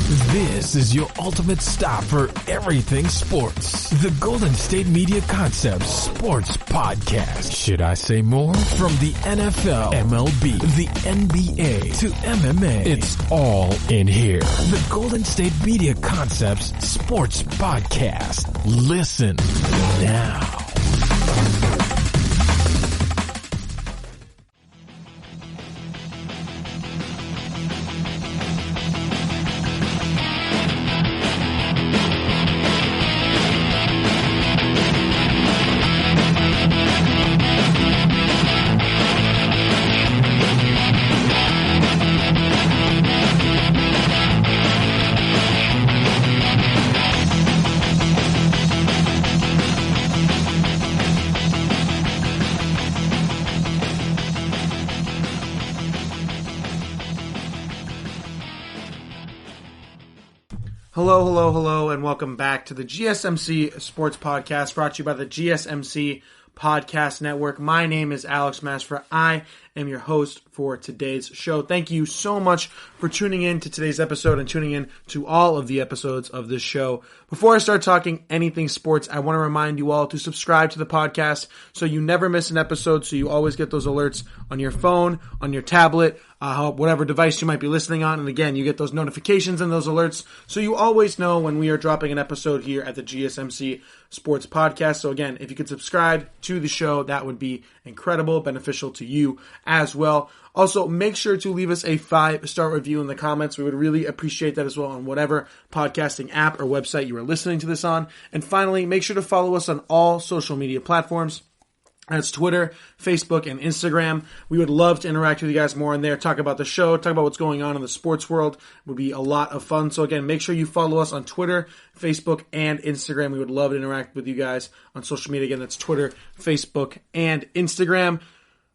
This is your ultimate stop for everything sports. The Golden State Media Concepts Sports Podcast. Should I say more? From the NFL, MLB, the NBA to MMA, it's all in here. The Golden State Media Concepts Sports Podcast. Listen now. Hello, and welcome back to the GSMC Sports Podcast, brought to you by the GSMC Podcast Network. My name is Alex Masfra. I am your host for today's show. Thank you so much for tuning in to today's episode and tuning in to all of the episodes of this show. Before I start talking anything sports, I want to remind you all to subscribe to the podcast so you never miss an episode, so you always get those alerts on your phone, on your tablet, whatever device you might be listening on. And again, you get those notifications and those alerts so you always know when we are dropping an episode here at the GSMC Sports Podcast. So again, if you could subscribe to the show, that would be incredible, beneficial to you as well. Also, make sure to leave us a 5-star review in the comments. We would really appreciate that as well on whatever podcasting app or website you are listening to this on. And finally, make sure to follow us on all social media platforms. That's Twitter, Facebook, and Instagram. We would love to interact with you guys more on there, talk about the show, talk about what's going on in the sports world. It would be a lot of fun. So again, make sure you follow us on Twitter, Facebook, and Instagram. We would love to interact with you guys on social media. Again, that's Twitter, Facebook, and Instagram.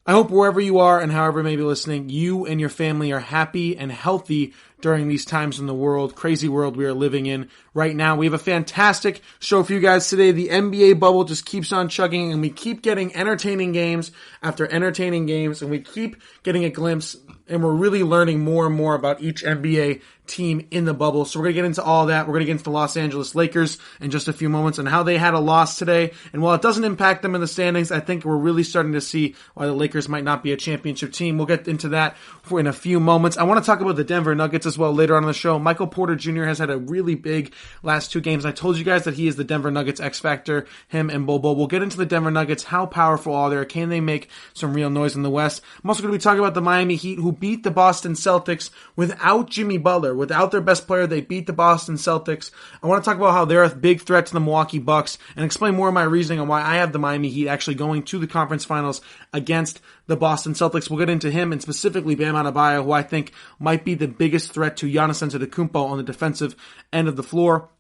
I hope wherever you are and however you may be listening, you and your family are happy and healthy during these times in the world, crazy world we are living in right now. We have a fantastic show for you guys today. The NBA bubble just keeps on chugging, and we keep getting entertaining games after entertaining games, and we keep getting a glimpse, and we're really learning more and more about each NBA team in the bubble. So we're going to get into all that. We're going to get into the Los Angeles Lakers in just a few moments and how they had a loss today. And while it doesn't impact them in the standings, I think we're really starting to see why the Lakers might not be a championship team. We'll get into that in a few moments. I want to talk about the Denver Nuggets as well later on in the show. Michael Porter Jr. has had a really big last 2 games. I told you guys that he is the Denver Nuggets X Factor, him and Bobo. We'll get into the Denver Nuggets. How powerful are they? Can they make some real noise in the West? I'm also going to be talking about the Miami Heat, who beat the Boston Celtics without Jimmy Butler. Without their best player, they beat the Boston Celtics. I want to talk about how they're a big threat to the Milwaukee Bucks and explain more of my reasoning on why I have the Miami Heat actually going to the conference finals against the Boston Celtics. We'll get into him and specifically Bam Adebayo, who I think might be the biggest threat to Giannis Antetokounmpo on the defensive end of the floor.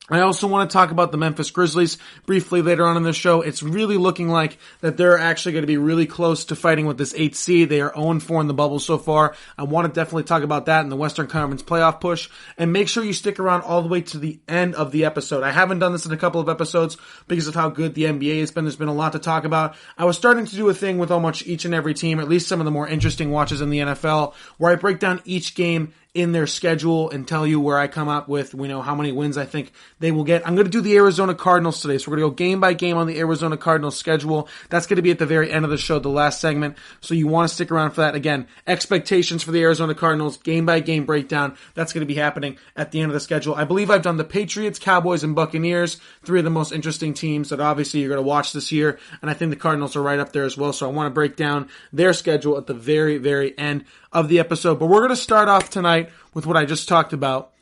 I also want to talk about the Memphis Grizzlies briefly later on in the show. It's really looking like that they're actually going to be really close to fighting with this 8th seed. They are 0-4 in the bubble so far. I want to definitely talk about that in the Western Conference playoff push. And make sure you stick around all the way to the end of the episode. I haven't done this in a couple of episodes because of how good the NBA has been. There's been a lot to talk about. I was starting to do a thing with almost each and every team, at least some of the more interesting watches in the NFL, where I break down each game in their schedule and tell you where I come up with, how many wins I think they will get. I'm going to do the Arizona Cardinals today. So we're going to go game by game on the Arizona Cardinals schedule. That's going to be at the very end of the show, the last segment. So you want to stick around for that. Again, expectations for the Arizona Cardinals, game by game breakdown. That's going to be happening at the end of the schedule. I believe I've done the Patriots, Cowboys, and Buccaneers, 3 of the most interesting teams that obviously you're going to watch this year. And I think the Cardinals are right up there as well. So I want to break down their schedule at the very, very end of the episode. But we're going to start off tonight with what I just talked about.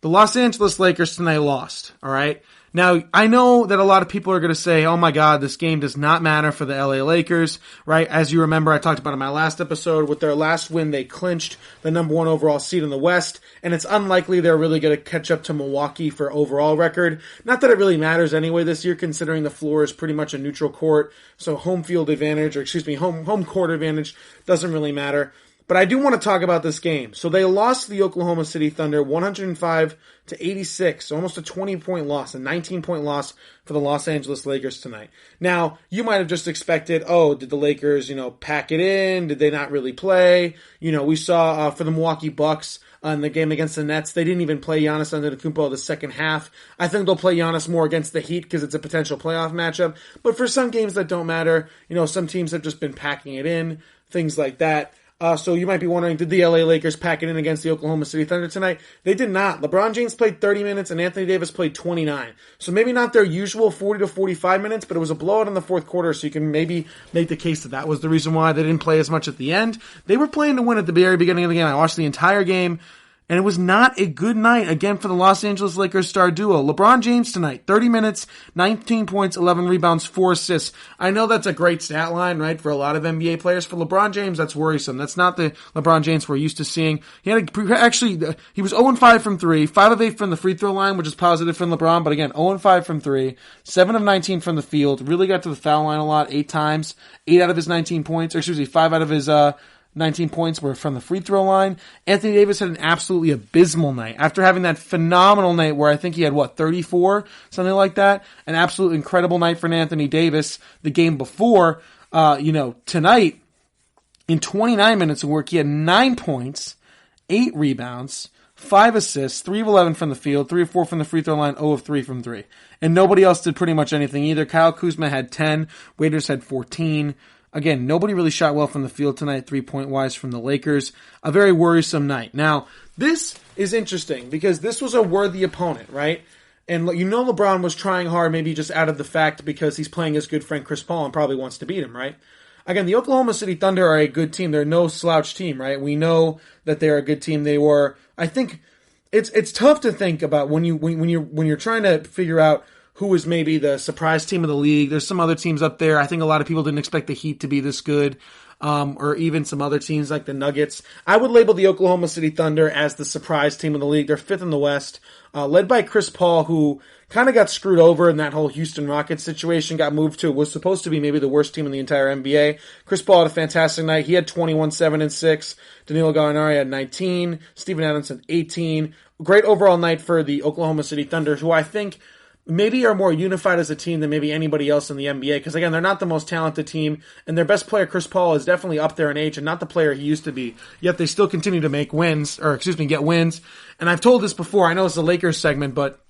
The Los Angeles Lakers tonight lost, all right? Now, I know that a lot of people are going to say, oh my God, this game does not matter for the LA Lakers, right? As you remember, I talked about in my last episode, with their last win, they clinched the number 1 overall seed in the West, and it's unlikely they're really going to catch up to Milwaukee for overall record. Not that it really matters anyway this year, considering the floor is pretty much a neutral court, so home court advantage doesn't really matter. But I do want to talk about this game. So they lost to the Oklahoma City Thunder 105-86, so almost a 20-point loss, a 19-point loss for the Los Angeles Lakers tonight. Now, you might have just expected, did the Lakers, pack it in? Did they not really play? We saw for the Milwaukee Bucks in the game against the Nets, they didn't even play Giannis Antetokounmpo the second half. I think they'll play Giannis more against the Heat because it's a potential playoff matchup. But for some games that don't matter, some teams have just been packing it in, things like that. So you might be wondering, did the LA Lakers pack it in against the Oklahoma City Thunder tonight? They did not. LeBron James played 30 minutes and Anthony Davis played 29. So maybe not their usual 40 to 45 minutes, but it was a blowout in the fourth quarter, so you can maybe make the case that was the reason why they didn't play as much at the end. They were playing to win at the very beginning of the game. I watched the entire game. And it was not a good night, again, for the Los Angeles Lakers star duo. LeBron James tonight, 30 minutes, 19 points, 11 rebounds, 4 assists. I know that's a great stat line, right, for a lot of NBA players. For LeBron James, that's worrisome. That's not the LeBron James we're used to seeing. He was 0-5 from 3, 5 of 8 from the free throw line, which is positive from LeBron, but again, 0-5 from 3, 7 of 19 from the field, really got to the foul line a lot, 8 times, 8 out of his 19 points, 5 out of his 19 points were from the free throw line. Anthony Davis had an absolutely abysmal night. After having that phenomenal night where I think he had, 34? Something like that. An absolute incredible night for Anthony Davis the game before. Tonight, in 29 minutes of work, he had 9 points, 8 rebounds, 5 assists, 3 of 11 from the field, 3 of 4 from the free throw line, 0 of 3 from 3. And nobody else did pretty much anything either. Kyle Kuzma had 10, Waiters had 14. Again, nobody really shot well from the field tonight, 3-point-wise from the Lakers. A very worrisome night. Now, this is interesting because this was a worthy opponent, right? And LeBron was trying hard, maybe just out of the fact because he's playing his good friend Chris Paul and probably wants to beat him, right? Again, the Oklahoma City Thunder are a good team. They're no slouch team, right? We know that they're a good team. I think it's tough to think about when you're trying to figure out who is maybe the surprise team of the league. There's some other teams up there. I think a lot of people didn't expect the Heat to be this good, or even some other teams like the Nuggets. I would label the Oklahoma City Thunder as the surprise team of the league. They're 5th in the West, led by Chris Paul, who kind of got screwed over in that whole Houston Rockets situation, got moved to was supposed to be maybe the worst team in the entire NBA. Chris Paul had a fantastic night. He had 21, 7, and 6. Danilo Gallinari had 19. Steven Adams had 18. Great overall night for the Oklahoma City Thunder, who I think maybe are more unified as a team than maybe anybody else in the NBA, because again, they're not the most talented team, and their best player, Chris Paul, is definitely up there in age and not the player he used to be, yet they still continue to get wins. And I've told this before, I know it's a Lakers segment, but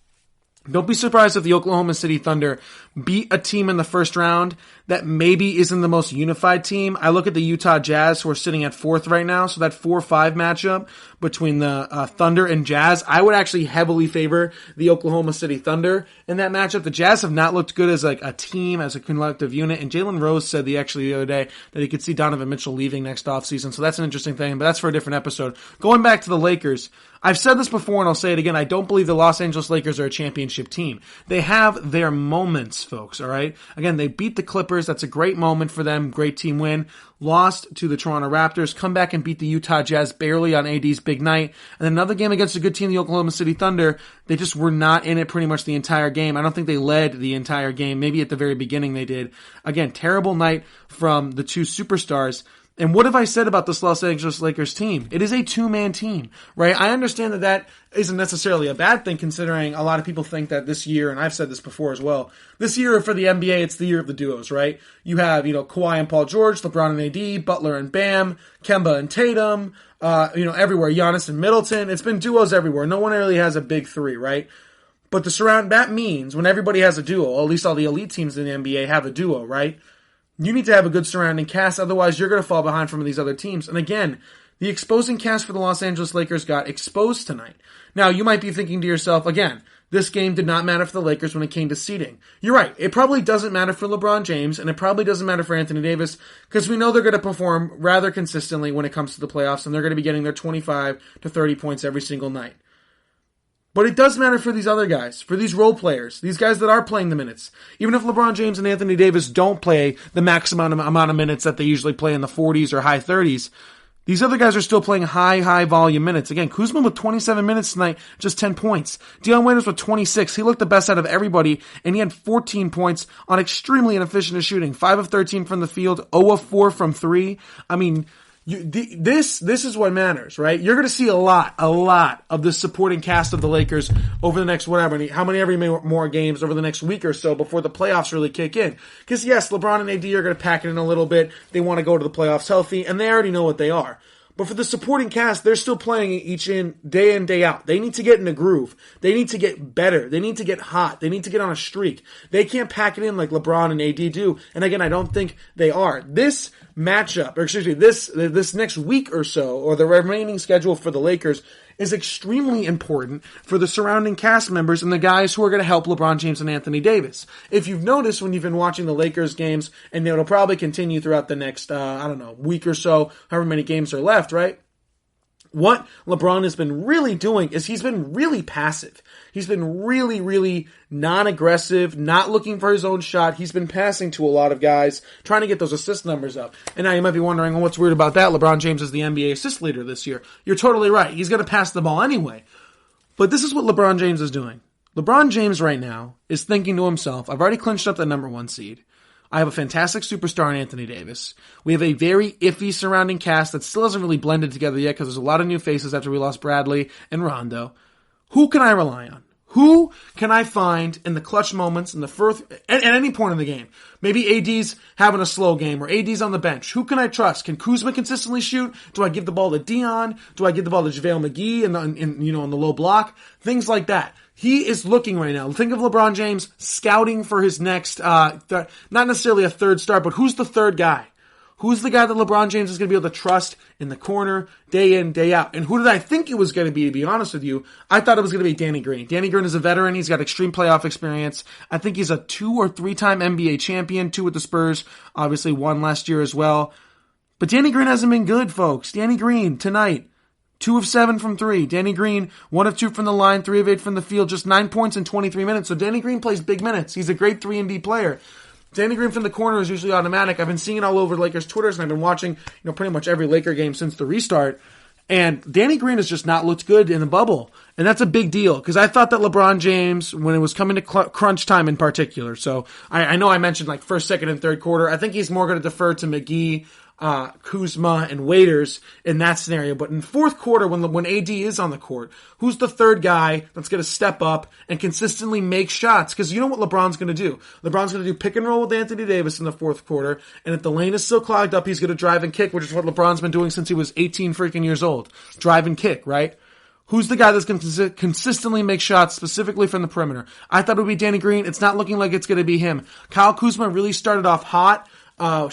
don't be surprised if the Oklahoma City Thunder beat a team in the first round that maybe isn't the most unified team. I look at the Utah Jazz, who are sitting at 4th right now, so that 4-5 matchup between the Thunder and Jazz, I would actually heavily favor the Oklahoma City Thunder in that matchup. The Jazz have not looked good as like a team, as a collective unit, and Jalen Rose said the other day that he could see Donovan Mitchell leaving next offseason, so that's an interesting thing, but that's for a different episode. Going back to the Lakers, I've said this before and I'll say it again, I don't believe the Los Angeles Lakers are a championship team. They have their moments, folks, alright? Again, they beat the Clippers, that's a great moment for them, great team win. Lost to the Toronto Raptors, come back and beat the Utah Jazz barely on AD's big night. And then another game against a good team, the Oklahoma City Thunder, they just were not in it pretty much the entire game. I don't think they led the entire game. Maybe at the very beginning they did. Again, terrible night from the two superstars. And what have I said about this Los Angeles Lakers team? It is a two-man team, right? I understand that isn't necessarily a bad thing, considering a lot of people think that this year, and I've said this before as well, this year for the NBA, it's the year of the duos, right? You have, Kawhi and Paul George, LeBron and AD, Butler and Bam, Kemba and Tatum, everywhere, Giannis and Middleton. It's been duos everywhere. No one really has a big three, right? But that means when everybody has a duo, at least all the elite teams in the NBA have a duo, right? You need to have a good surrounding cast, otherwise you're going to fall behind from these other teams. And again, the exposing cast for the Los Angeles Lakers got exposed tonight. Now, you might be thinking to yourself, again, this game did not matter for the Lakers when it came to seeding. You're right. It probably doesn't matter for LeBron James, and it probably doesn't matter for Anthony Davis, because we know they're going to perform rather consistently when it comes to the playoffs, and they're going to be getting their 25 to 30 points every single night. But it does matter for these other guys, for these role players, these guys that are playing the minutes. Even if LeBron James and Anthony Davis don't play the maximum amount of minutes that they usually play in the 40s or high 30s, these other guys are still playing high volume minutes. Again, Kuzma with 27 minutes tonight, just 10 points. Dion Waiters with 26. He looked the best out of everybody, and he had 14 points on extremely inefficient shooting. 5 of 13 from the field, 0 of 4 from 3. I mean, This is what matters, right? You're going to see a lot of the supporting cast of the Lakers over the next how many more games over the next week or so before the playoffs really kick in. Because yes, LeBron and AD are going to pack it in a little bit. They want to go to the playoffs healthy, and they already know what they are. But for the supporting cast, they're still playing day in, day out. They need to get in a groove. They need to get better. They need to get hot. They need to get on a streak. They can't pack it in like LeBron and AD do. And again, I don't think they are. This matchup, this next week or so, or the remaining schedule for the Lakers is extremely important for the surrounding cast members and the guys who are going to help LeBron James and Anthony Davis. If you've noticed when you've been watching the Lakers games, and it'll probably continue throughout the next, week or so, however many games are left, right? What LeBron has been really doing is he's been really passive. He's been really, really non-aggressive, not looking for his own shot. He's been passing to a lot of guys, trying to get those assist numbers up. And now you might be wondering, well, what's weird about that? LeBron James is the NBA assist leader this year. You're totally right. He's going to pass the ball anyway. But this is what LeBron James is doing. LeBron James right now is thinking to himself, I've already clinched up the number 1 seed. I have a fantastic superstar in Anthony Davis. We have a very iffy surrounding cast that still hasn't really blended together yet because there's a lot of new faces after we lost Bradley and Rondo. Who can I rely on? Who can I find in the clutch moments in the first, at any point in the game? Maybe AD's having a slow game or AD's on the bench. Who can I trust? Can Kuzma consistently shoot? Do I give the ball to Dion? Do I give the ball to JaVale McGee in the low block? Things like that. He is looking right now. Think of LeBron James scouting for his next, not necessarily a third star, but who's the third guy? Who's the guy that LeBron James is going to be able to trust in the corner, day in, day out? And who did I think it was going to be honest with you? I thought it was going to be Danny Green. Danny Green is a veteran. He's got extreme playoff experience. I think he's a 2 or 3-time NBA champion, 2 with the Spurs, obviously 1 last year as well. But Danny Green hasn't been good, folks. Danny Green, tonight, 2 of 7 from 3. Danny Green, 1 of 2 from the line, 3 of 8 from the field, just 9 points in 23 minutes. So Danny Green plays big minutes. He's a great 3-and-D player. Danny Green from the corner is usually automatic. I've been seeing it all over Lakers Twitters, and I've been watching, pretty much every Laker game since the restart. And Danny Green has just not looked good in the bubble. And that's a big deal, because I thought that LeBron James, when it was coming to crunch time in particular, so I know I mentioned like first, second, and third quarter, I think he's more going to defer to McGee, Kuzma, and Waiters in that scenario. But in fourth quarter, when AD is on the court, who's the third guy that's going to step up and consistently make shots? Because you know what LeBron's going to do. LeBron's going to do pick and roll with Anthony Davis in the fourth quarter, and if the lane is still clogged up, he's going to drive and kick, which is what LeBron's been doing since he was 18 freaking years old. Drive and kick, right? Who's the guy that's going to consistently make shots, specifically from the perimeter? I thought it would be Danny Green. It's not looking like it's going to be him. Kyle Kuzma really started off hot,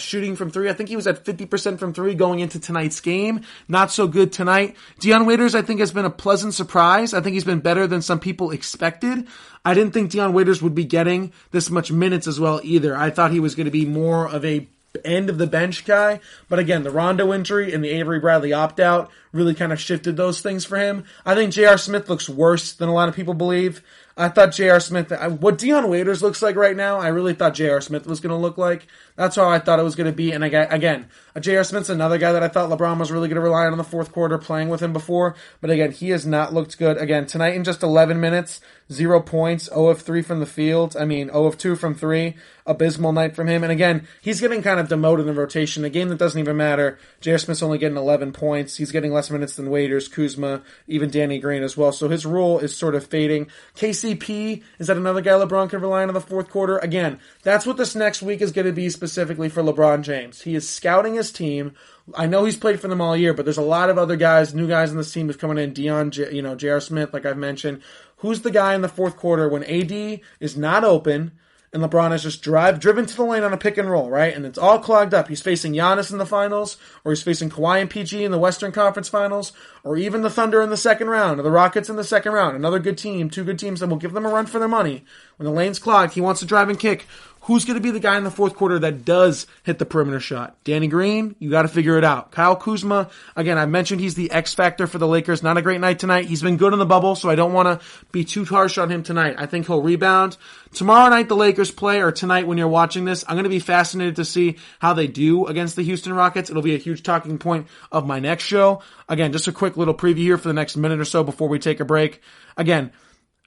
shooting from 3. I think he was at 50% from 3 going into tonight's game. Not so good tonight. Dion Waiters, I think, has been a pleasant surprise. I think he's been better than some people expected. I didn't think Dion Waiters would be getting this much minutes as well either. I thought he was going to be more of a end of the bench guy. But again, the Rondo injury and the Avery Bradley opt-out really kind of shifted those things for him. I think J.R. Smith looks worse than a lot of people believe. I thought J.R. Smith, what Dion Waiters looks like right now, I really thought J.R. Smith was going to look like. That's how I thought it was going to be. And again, J.R. Smith's another guy that I thought LeBron was really going to rely on in the fourth quarter, playing with him before. But again, he has not looked good. Again, tonight in just 11 minutes, 0 points, 0 of 3 from the field. 0 of 2 from 3. Abysmal night from him. And again, he's getting kind of demoted in rotation. A game that doesn't even matter. J.R. Smith's only getting 11 points. He's getting less minutes than Waiters, Kuzma, even Danny Green as well. So his role is sort of fading. KCP, is that another guy LeBron can rely on in the fourth quarter? Again, that's what this next week is going to be specifically for LeBron James. He is scouting his team. I know he's played for them all year, but there's a lot of other guys, new guys in this team who's coming in. Dion, J.R. Smith, like I've mentioned. Who's the guy in the fourth quarter when AD is not open and LeBron is just driven to the lane on a pick and roll, right? And it's all clogged up. He's facing Giannis in the finals, or he's facing Kawhi and PG in the Western Conference Finals, or even the Thunder in the second round, or the Rockets in the second round. Another good team, 2 good teams that will give them a run for their money. When the lane's clogged, he wants to drive and kick. Who's going to be the guy in the fourth quarter that does hit the perimeter shot? Danny Green, you got to figure it out. Kyle Kuzma, again, I mentioned he's the X factor for the Lakers. Not a great night tonight. He's been good in the bubble, so I don't want to be too harsh on him tonight. I think he'll rebound. Tomorrow night the Lakers play, or tonight when you're watching this, I'm going to be fascinated to see how they do against the Houston Rockets. It'll be a huge talking point of my next show. Again, just a quick little preview here for the next minute or so before we take a break. Again,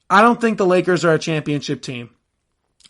I don't think the Lakers are a championship team.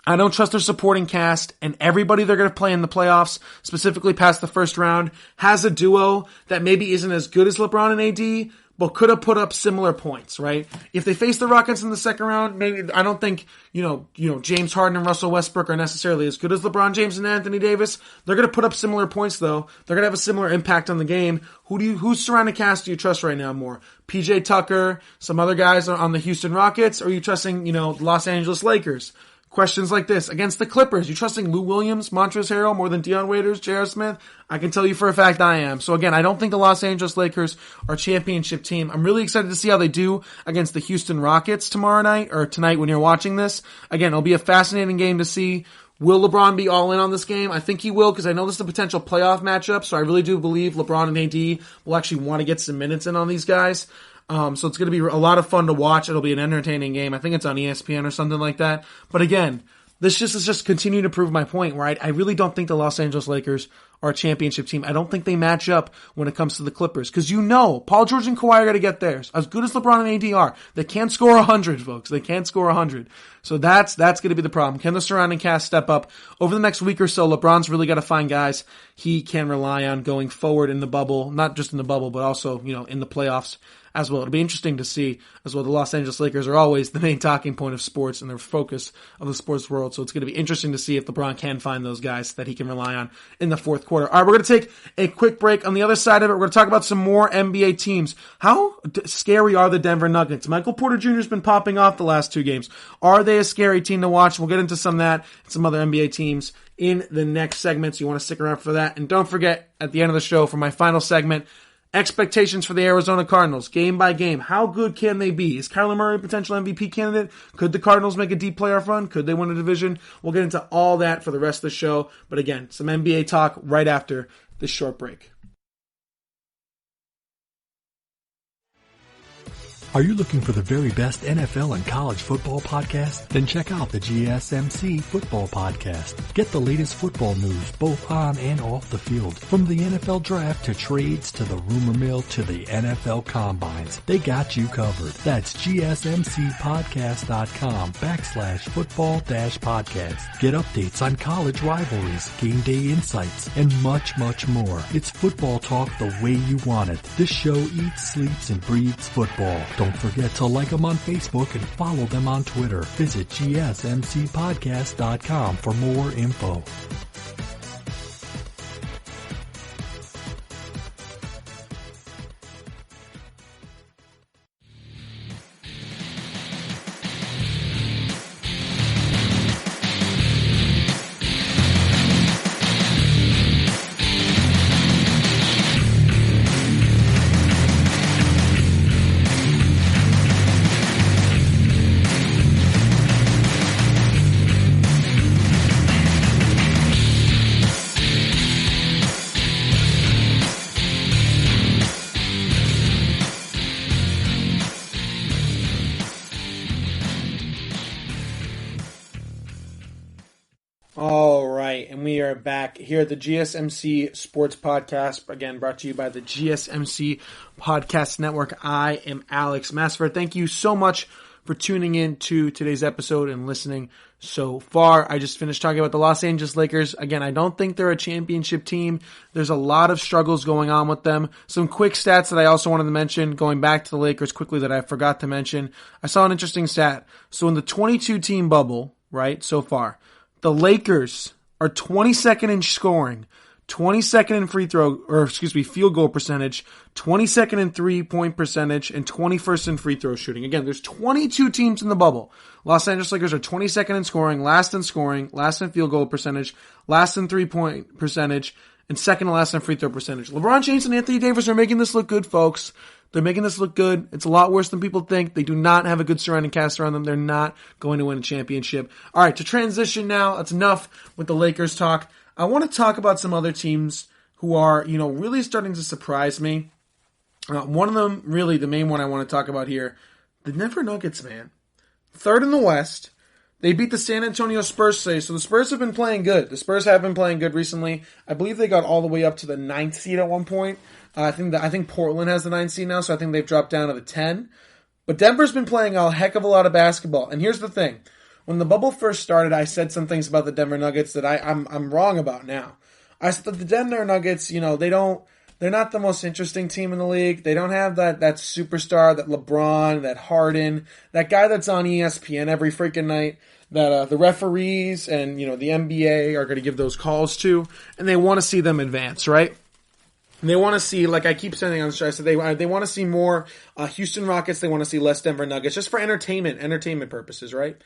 I don't trust their supporting cast, and everybody they're going to play in the playoffs, specifically past the first round, has a duo that maybe isn't as good as LeBron and AD, but could have put up similar points, right? If they face the Rockets in the second round, maybe I don't think, James Harden and Russell Westbrook are necessarily as good as LeBron James and Anthony Davis. They're going to put up similar points, though. They're going to have a similar impact on the game. Whose surrounding cast do you trust right now more? PJ Tucker, some other guys on the Houston Rockets, or are you trusting, the Los Angeles Lakers? Questions like this. Against the Clippers, you trusting Lou Williams, Montrezl Harrell more than Deion Waiters, J.R. Smith? I can tell you for a fact I am. So again, I don't think the Los Angeles Lakers are a championship team. I'm really excited to see how they do against the Houston Rockets tomorrow night, or tonight when you're watching this. Again, it'll be a fascinating game to see. Will LeBron be all in on this game? I think he will, because I know this is a potential playoff matchup, so I really do believe LeBron and AD will actually want to get some minutes in on these guys. So it's going to be a lot of fun to watch. It'll be an entertaining game. I think it's on ESPN or something like that. But again, this is just continuing to prove my point, where I really don't think the Los Angeles Lakers are a championship team. I don't think they match up when it comes to the Clippers. Because Paul George and Kawhi are going to get theirs. As good as LeBron and AD are, they can't score 100, folks. They can't score 100. So that's going to be the problem. Can the surrounding cast step up? Over the next week or so, LeBron's really got to find guys he can rely on going forward in the bubble. Not just in the bubble, but also, in the playoffs as well. It'll be interesting to see as well. The Los Angeles Lakers are always the main talking point of sports and their focus of the sports world. So it's going to be interesting to see if LeBron can find those guys that he can rely on in the fourth quarter. All right, we're going to take a quick break. On the other side of it, we're going to talk about some more NBA teams. How scary are the Denver Nuggets? Michael Porter Jr. has been popping off the last two games. Are they a scary team to watch? We'll get into some of that and some other NBA teams in the next segment. So you want to stick around for that. And don't forget, at the end of the show, for my final segment, expectations for the Arizona Cardinals, game by game. How good can they be? Is Kyler Murray a potential MVP candidate? Could the Cardinals make a deep playoff run? Could they win a division? We'll get into all that for the rest of the show. But again, some NBA talk right after this short break. Are you looking for the very best NFL and college football podcast? Then check out the GSMC Football Podcast. Get the latest football news both on and off the field. From the NFL Draft to trades to the rumor mill to the NFL Combines. They got you covered. That's GSMCpodcast.com/football-podcast. Get updates on college rivalries, game day insights, and much, much more. It's football talk the way you want it. This show eats, sleeps, and breathes football. Don't forget to like them on Facebook and follow them on Twitter. Visit GSMCpodcast.com for more info. All right, and we are back here at the GSMC Sports Podcast, again brought to you by the GSMC Podcast Network. I am Alex Masfer. Thank you so much for tuning in to today's episode and listening so far. I just finished talking about the Los Angeles Lakers. Again, I don't think they're a championship team. There's a lot of struggles going on with them. Some quick stats that I also wanted to mention, going back to the Lakers quickly that I forgot to mention. I saw an interesting stat. So in the 22-team bubble, right, so far, the Lakers are 22nd in scoring, 22nd in field goal percentage, 22nd in three-point percentage, and 21st in free throw shooting. Again, there's 22 teams in the bubble. Los Angeles Lakers are 22nd in scoring, last in field goal percentage, last in three-point percentage, and second to last in free throw percentage. LeBron James and Anthony Davis are making this look good, folks. They're making this look good. It's a lot worse than people think. They do not have a good surrounding cast around them. They're not going to win a championship. All right, to transition now, that's enough with the Lakers talk. I want to talk about some other teams who are, really starting to surprise me. One of them, really the main one I want to talk about here, the Denver Nuggets, man. Third in the West. They beat the San Antonio Spurs today, so the Spurs have been playing good. The Spurs have been playing good recently. I believe they got all the way up to the 9th seed at one point. I think Portland has the 9th seed now, so I think they've dropped down to the 10. But Denver's been playing a heck of a lot of basketball. And here's the thing. when the bubble first started, I said some things about the Denver Nuggets that I'm wrong about now. I said that the Denver Nuggets, they're not the most interesting team in the league. They don't have that superstar, that LeBron, that Harden, that guy that's on ESPN every freaking night, that the referees and, the NBA are going to give those calls to, and they want to see them advance, right? And they want to see, like I keep saying on the show, I said they want to see more Houston Rockets, they want to see less Denver Nuggets, just for entertainment purposes, right?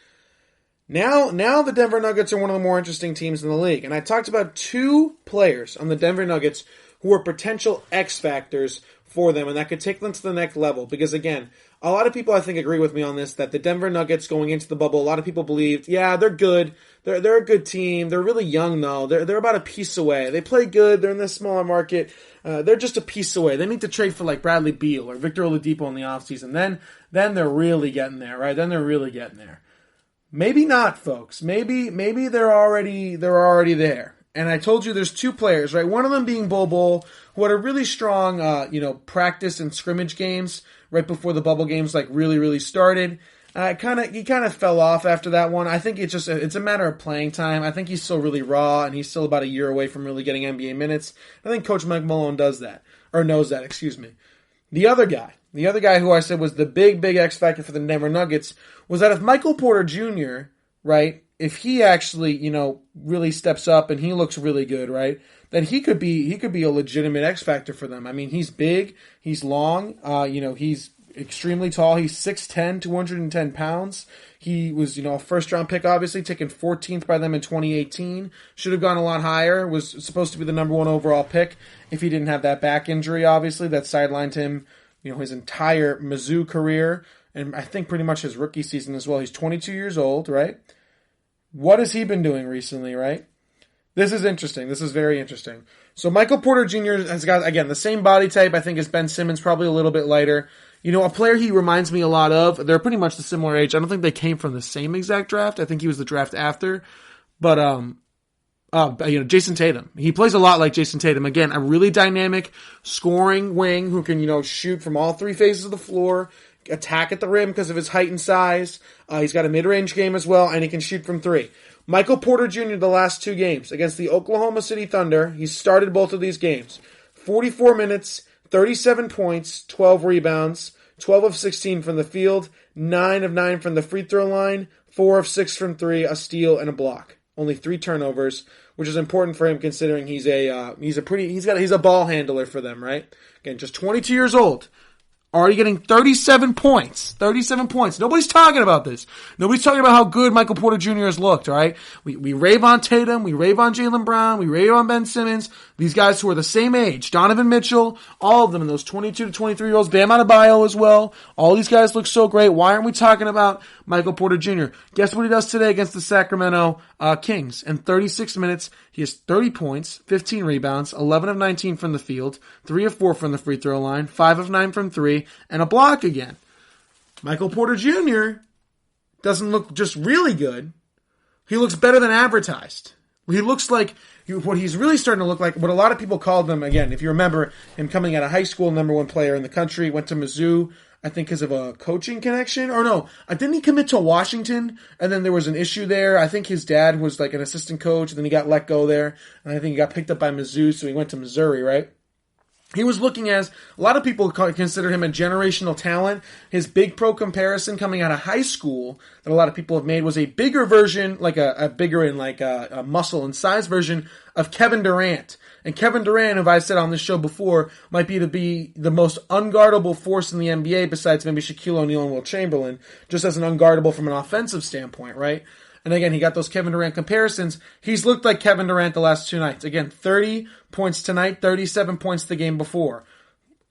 Now the Denver Nuggets are one of the more interesting teams in the league. And I talked about 2 players on the Denver Nuggets who are potential X factors for them, and that could take them to the next level. Because again, a lot of people I think agree with me on this, that the Denver Nuggets going into the bubble, a lot of people believed, yeah, they're good. They're a good team. They're really young though. They're about a piece away. They play good. They're in this smaller market. They're just a piece away. They need to trade for like Bradley Beal or Victor Oladipo in the offseason. Then they're really getting there, right? Then they're really getting there. Maybe not, folks. Maybe they're already there. And I told you there's 2 players, right? One of them being Bol, who had a really strong, practice and scrimmage games right before the bubble games really started. He kind of fell off after that one. I think it's a matter of playing time. I think he's still really raw, and he's still about a year away from really getting NBA minutes. I think Coach Mike Malone knows that. The other guy who I said was the big X factor for the Denver Nuggets was that if Michael Porter Jr., right, if he actually, really steps up and he looks really good, right, then he could be a legitimate X factor for them. I mean, he's big, he's long, he's extremely tall. He's 6'10", 210 pounds. He was, a first-round pick, obviously, taken 14th by them in 2018. Should have gone a lot higher. Was supposed to be the number 1 overall pick if he didn't have that back injury, obviously, that sidelined him, his entire Mizzou career, and I think pretty much his rookie season as well. He's 22 years old, right? What has he been doing recently, right? This is interesting. This is very interesting. So Michael Porter Jr. has got, again, the same body type, I think, as Ben Simmons, probably a little bit lighter. A player he reminds me a lot of, they're pretty much the similar age. I don't think they came from the same exact draft. I think he was the draft after. But, Jason Tatum. He plays a lot like Jason Tatum. Again, a really dynamic scoring wing who can, shoot from all 3 phases of the floor, attack at the rim because of his height and size. He's got a mid-range game as well, and he can shoot from 3. Michael Porter Jr. the last 2 games against the Oklahoma City Thunder. He started both of these games. 44 minutes, 37 points, 12 rebounds, 12 of 16 from the field, 9 of 9 from the free throw line, 4 of 6 from 3, a steal, and a block. Only 3 turnovers, which is important for him considering he's a ball handler for them, right? Again, just 22 years old. Already getting 37 points. 37 points. Nobody's talking about this. Nobody's talking about how good Michael Porter Jr. has looked, all right? We rave on Tatum. We rave on Jaylen Brown. We rave on Ben Simmons. These guys who are the same age. Donovan Mitchell. All of them. And those 22 to 23-year-olds. Bam Adebayo as well. All these guys look so great. Why aren't we talking about Michael Porter Jr.? Guess what he does today against the Sacramento Kings? In 36 minutes, he has 30 points, 15 rebounds, 11 of 19 from the field, 3 of 4 from the free throw line, 5 of 9 from 3, and a block again. Michael Porter Jr. doesn't look just really good. He looks better than advertised. He looks like what he's really starting to look like, what a lot of people called him, again, if you remember him coming out of high school, number 1 player in the country, went to Mizzou, I think because of a coaching connection. Or no, didn't he commit to Washington? And then there was an issue there. I think his dad was like an assistant coach, and then he got let go there. And I think he got picked up by Mizzou, so he went to Missouri, right? He was looking as, a lot of people consider him a generational talent. His big pro comparison coming out of high school that a lot of people have made was a bigger version, like a bigger and like a muscle and size version of Kevin Durant. And Kevin Durant, as I said on this show before, might be the most unguardable force in the NBA besides maybe Shaquille O'Neal and Will Chamberlain, just as an unguardable from an offensive standpoint, right? And again, he got those Kevin Durant comparisons. He's looked like Kevin Durant the last 2 nights. Again, 30 points tonight, 37 points the game before.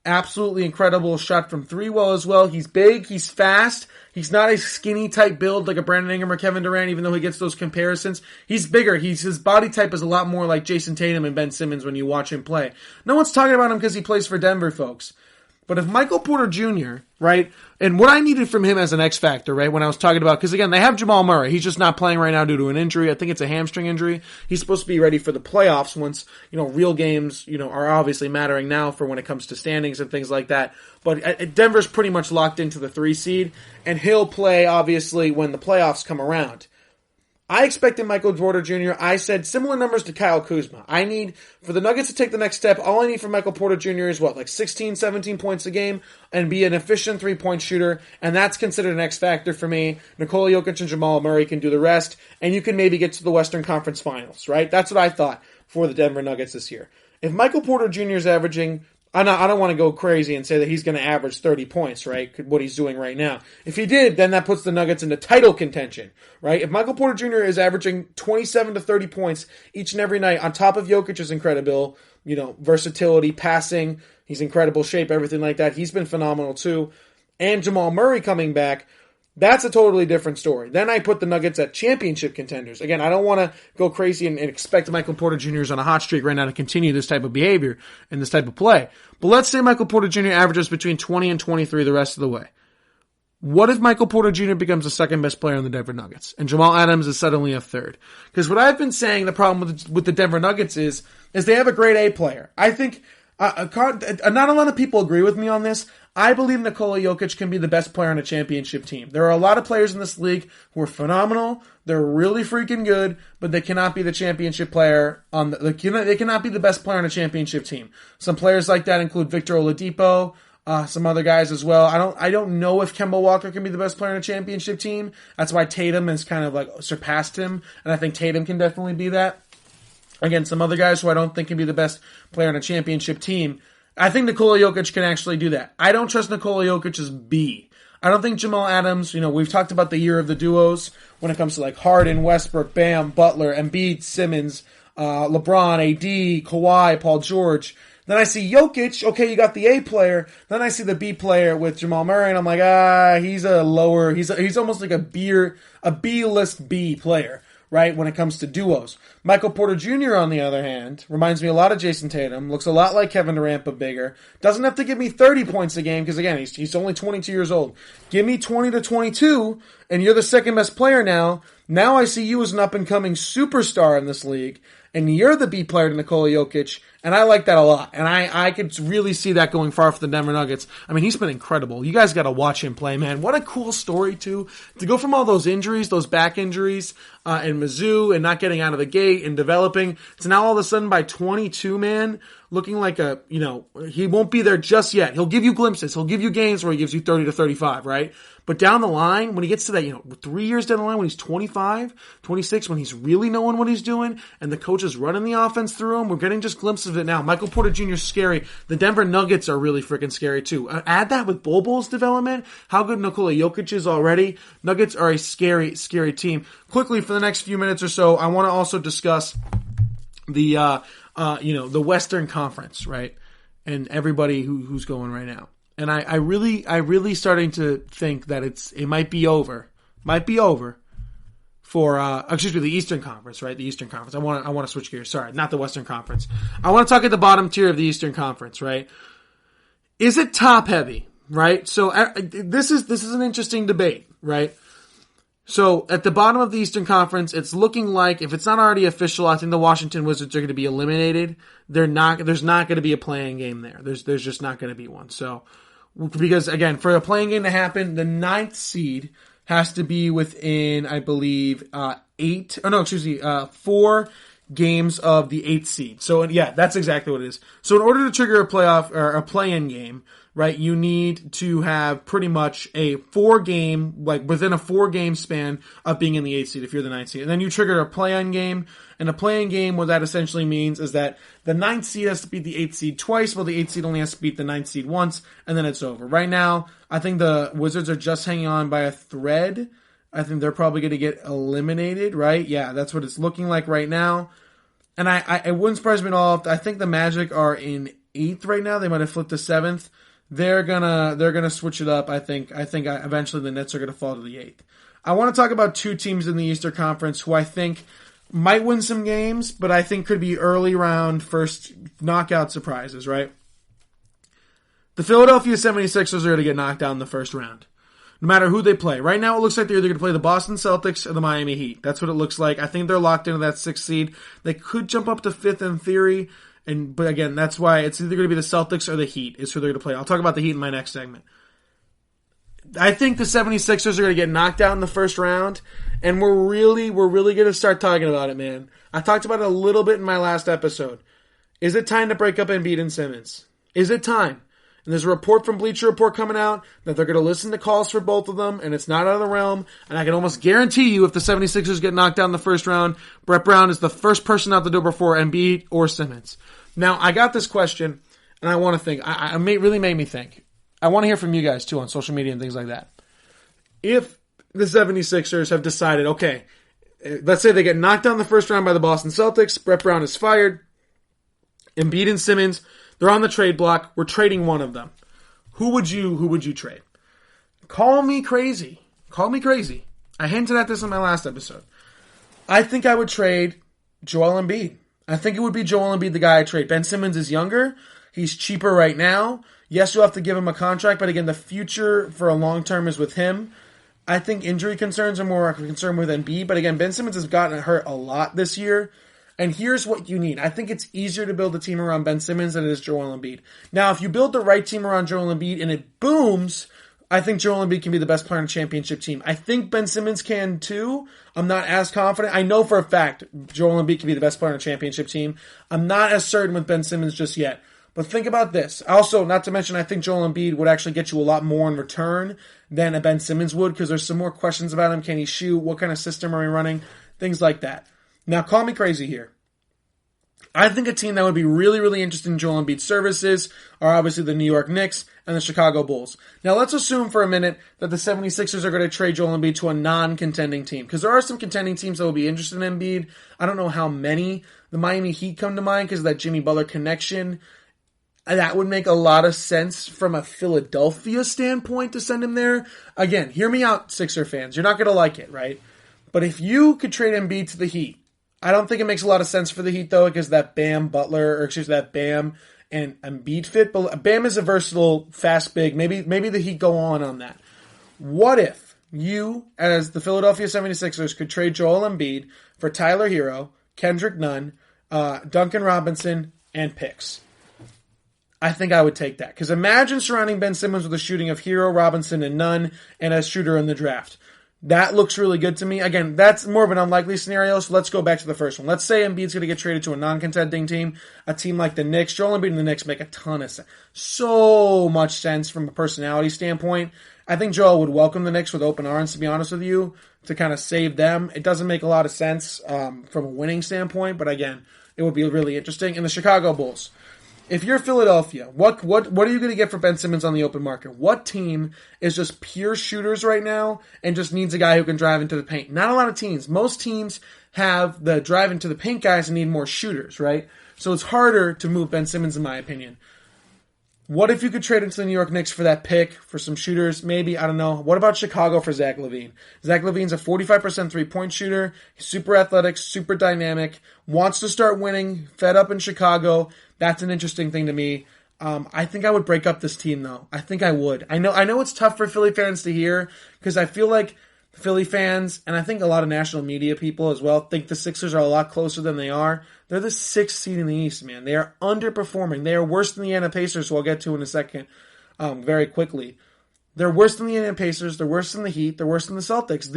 Absolutely incredible shot from 3 as well. He's big, he's fast. He's not a skinny type build like a Brandon Ingram or Kevin Durant, even though he gets those comparisons. He's bigger. His body type is a lot more like Jason Tatum and Ben Simmons when you watch him play. No one's talking about him because he plays for Denver, folks. But if Michael Porter Jr., right, and what I needed from him as an X factor, right, when I was talking about, because again, they have Jamal Murray. He's just not playing right now due to an injury. I think it's a hamstring injury. He's supposed to be ready for the playoffs once, real games, are obviously mattering now for when it comes to standings and things like that. But Denver's pretty much locked into the 3 seed, and he'll play, obviously, when the playoffs come around. I expected Michael Porter Jr. I said similar numbers to Kyle Kuzma. I need, for the Nuggets to take the next step, all I need from Michael Porter Jr. is what, like 16, 17 points a game and be an efficient three-point shooter, and that's considered an X factor for me. Nikola Jokic and Jamal Murray can do the rest, and you can maybe get to the Western Conference Finals, right? That's what I thought for the Denver Nuggets this year. If Michael Porter Jr. is averaging, I don't want to go crazy and say that he's going to average 30 points, right? What he's doing right now. If he did, then that puts the Nuggets into title contention, right? If Michael Porter Jr. is averaging 27 to 30 points each and every night, on top of Jokic's incredible, versatility, passing, he's incredible shape, everything like that. He's been phenomenal too. And Jamal Murray coming back, that's a totally different story. Then I put the Nuggets at championship contenders. Again, I don't want to go crazy and expect Michael Porter Jr. is on a hot streak right now to continue this type of behavior and this type of play. But let's say Michael Porter Jr. averages between 20 and 23 the rest of the way. What if Michael Porter Jr. becomes the second best player in the Denver Nuggets and Jamal Adams is suddenly a third? Because what I've been saying, the problem with the Denver Nuggets is they have a grade A player. I think not a lot of people agree with me on this. I believe Nikola Jokic can be the best player on a championship team. There are a lot of players in this league who are phenomenal. They're really freaking good, but they cannot be the championship player they cannot be the best player on a championship team. Some players like that include Victor Oladipo, some other guys as well. I don't know if Kemba Walker can be the best player on a championship team. That's why Tatum has kind of like surpassed him, and I think Tatum can definitely be that. Again, some other guys who I don't think can be the best player on a championship team. I think Nikola Jokic can actually do that. I don't trust Nikola Jokic's B. I don't think Jamal Adams, we've talked about the year of the duos when it comes to like Harden, Westbrook, Bam, Butler, Embiid, Simmons, LeBron, AD, Kawhi, Paul George. Then I see Jokic, okay, you got the A player. Then I see the B player with Jamal Murray, and I'm like, he's almost like a B-list B player, right, when it comes to duos. Michael Porter Jr., on the other hand, reminds me a lot of Jason Tatum, looks a lot like Kevin Durant, but bigger. Doesn't have to give me 30 points a game, because again, he's only 22 years old. Give me 20 to 22, and you're the second best player now. Now I see you as an up-and-coming superstar in this league, and you're the B player to Nikola Jokic, and I like that a lot. And I could really see that going far for the Denver Nuggets. I mean, he's been incredible. You guys got to watch him play, man. What a cool story, too. To go from all those injuries, those back injuries, in Mizzou, and not getting out of the gate and developing, to now all of a sudden by 22, man, looking like he won't be there just yet. He'll give you glimpses. He'll give you games where he gives you 30 to 35, right? But down the line, when he gets to that, 3 years down the line, when he's 25, 26, when he's really knowing what he's doing, and the coach is running the offense through him, we're getting just glimpses of it now. Michael Porter Jr. is scary. The Denver Nuggets are really freaking scary, too. Add that with Bol Bol's development, how good Nikola Jokic is already. Nuggets are a scary, scary team. Quickly, for the next few minutes or so, I want to also discuss the Western Conference, right? And everybody who's going right now. And I really starting to think that it might be over for the Eastern Conference, right? The Eastern Conference. I want to switch gears. Sorry, not the Western Conference. I want to talk at the bottom tier of the Eastern Conference, right? Is it top heavy, right? So this is an interesting debate, right? So at the bottom of the Eastern Conference, it's looking like, if it's not already official, I think the Washington Wizards are going to be eliminated. There's not going to be a playing game there. There's just not going to be one. So, because again, for a playing game to happen, the 9th seed has to be within, I believe, 4 games of the 8th seed. So yeah, that's exactly what it is. So in order to trigger a playoff or a play-in game, right, you need to have pretty much a 4-game, like within a 4-game span of being in the 8th seed if you're the 9th seed. And then you trigger a play-in game. And a play-in game, what that essentially means is that the 9th seed has to beat the 8th seed twice, while the 8th seed only has to beat the 9th seed once, and then it's over. Right now, I think the Wizards are just hanging on by a thread. I think they're probably going to get eliminated, right? Yeah, that's what it's looking like right now. And it wouldn't surprise me at all if I think the Magic are in 8th right now. They might have flipped to 7th. They're gonna switch it up. I think eventually the Nets are gonna fall to the 8th. I want to talk about 2 teams in the Eastern Conference who I think might win some games, but I think could be early round first knockout surprises, right? The Philadelphia 76ers are going to get knocked out in the first round, no matter who they play. Right now it looks like they're either going to play the Boston Celtics or the Miami Heat. That's what it looks like. I think they're locked into that 6th seed. They could jump up to 5th in theory, but again, that's why it's either going to be the Celtics or the Heat is who they're going to play. I'll talk about the Heat in my next segment. I think the 76ers are going to get knocked out in the first round, And we're really going to start talking about it, man. I talked about it a little bit in my last episode. Is it time to break up Embiid and Simmons? Is it time? And there's a report from Bleacher Report coming out that they're going to listen to calls for both of them, and it's not out of the realm. And I can almost guarantee you if the 76ers get knocked out in the first round, Brett Brown is the first person out the door before Embiid or Simmons. Now, I got this question, and I want to think. Really made me think. I want to hear from you guys, too, on social media and things like that. If the 76ers have decided, okay, let's say they get knocked out in the first round by the Boston Celtics, Brett Brown is fired, Embiid and Simmons, they're on the trade block, we're trading one of them. Who would you trade? Call me crazy. I hinted at this in my last episode. I think I would trade Joel Embiid. I think it would be Joel Embiid the guy I trade. Ben Simmons is younger. He's cheaper right now. Yes, you'll have to give him a contract, but again, the future for a long term is with him. I think injury concerns are more a concern with Embiid, but again, Ben Simmons has gotten hurt a lot this year. And here's what you need. I think it's easier to build a team around Ben Simmons than it is Joel Embiid. Now, if you build the right team around Joel Embiid and it booms, I think Joel Embiid can be the best player on a championship team. I think Ben Simmons can too. I'm not as confident. I know for a fact Joel Embiid can be the best player on a championship team. I'm not as certain with Ben Simmons just yet. But think about this. Also, not to mention, I think Joel Embiid would actually get you a lot more in return than a Ben Simmons would because there's some more questions about him. Can he shoot? What kind of system are we running? Things like that. Now, call me crazy here. I think a team that would be really, really interested in Joel Embiid's services are obviously the New York Knicks and the Chicago Bulls. Now, let's assume for a minute that the 76ers are going to trade Joel Embiid to a non-contending team because there are some contending teams that will be interested in Embiid. I don't know how many. The Miami Heat come to mind because of that Jimmy Butler connection. That would make a lot of sense from a Philadelphia standpoint to send him there. Again, hear me out, Sixer fans. You're not going to like it, right? But if you could trade Embiid to the Heat, I don't think it makes a lot of sense for the Heat, though, because that Bam and Embiid fit. But Bam is a versatile, fast, big. Maybe the Heat go on that. What if you, as the Philadelphia 76ers, could trade Joel Embiid for Tyler Hero, Kendrick Nunn, Duncan Robinson, and picks? I think I would take that. Because imagine surrounding Ben Simmons with a shooting of Hero, Robinson, and Nunn, and a shooter in the draft. That looks really good to me. Again, that's more of an unlikely scenario, so let's go back to the first one. Let's say Embiid's going to get traded to a non-contending team, a team like the Knicks. Joel Embiid and the Knicks make a ton of sense. So much sense from a personality standpoint. I think Joel would welcome the Knicks with open arms, to be honest with you, to kind of save them. It doesn't make a lot of sense from a winning standpoint, but again, it would be really interesting. And the Chicago Bulls. If you're Philadelphia, what are you going to get for Ben Simmons on the open market? What team is just pure shooters right now and just needs a guy who can drive into the paint? Not a lot of teams. Most teams have the drive into the paint guys and need more shooters, right? So it's harder to move Ben Simmons, in my opinion. What if you could trade into the New York Knicks for that pick, for some shooters? Maybe, I don't know. What about Chicago for Zach LaVine? Zach LaVine's a 45% three-point shooter. He's super athletic, super dynamic, wants to start winning, fed up in Chicago. That's an interesting thing to me. I think I would break up this team, though. I think I would. I know it's tough for Philly fans to hear because I feel like Philly fans, and I think a lot of national media people as well, think the Sixers are a lot closer than they are. They're the 6th seed in the East, man. They are underperforming. They are worse than the Indiana Pacers, who I'll get to in a second very quickly. They're worse than the Indiana Pacers. They're worse than the Heat. They're worse than the Celtics.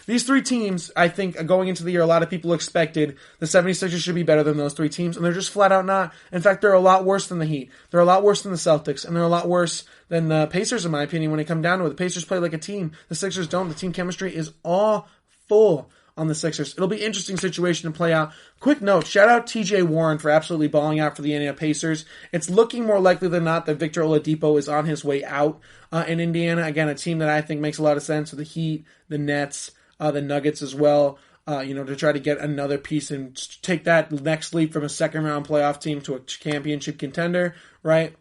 These three teams, I think, going into the year, a lot of people expected the 76ers should be better than those three teams, and they're just flat out not. In fact, they're a lot worse than the Heat. They're a lot worse than the Celtics, and they're a lot worse than the Pacers, in my opinion, when it comes down to it. The Pacers play like a team. The Sixers don't. The team chemistry is awful on the Sixers. It'll be an interesting situation to play out. Quick note, shout out TJ Warren for absolutely balling out for the Indiana Pacers. It's looking more likely than not that Victor Oladipo is on his way out in Indiana. Again, a team that I think makes a lot of sense with the Heat, the Nets, the Nuggets as well, to try to get another piece and take that next leap from a second-round playoff team to a championship contender, right?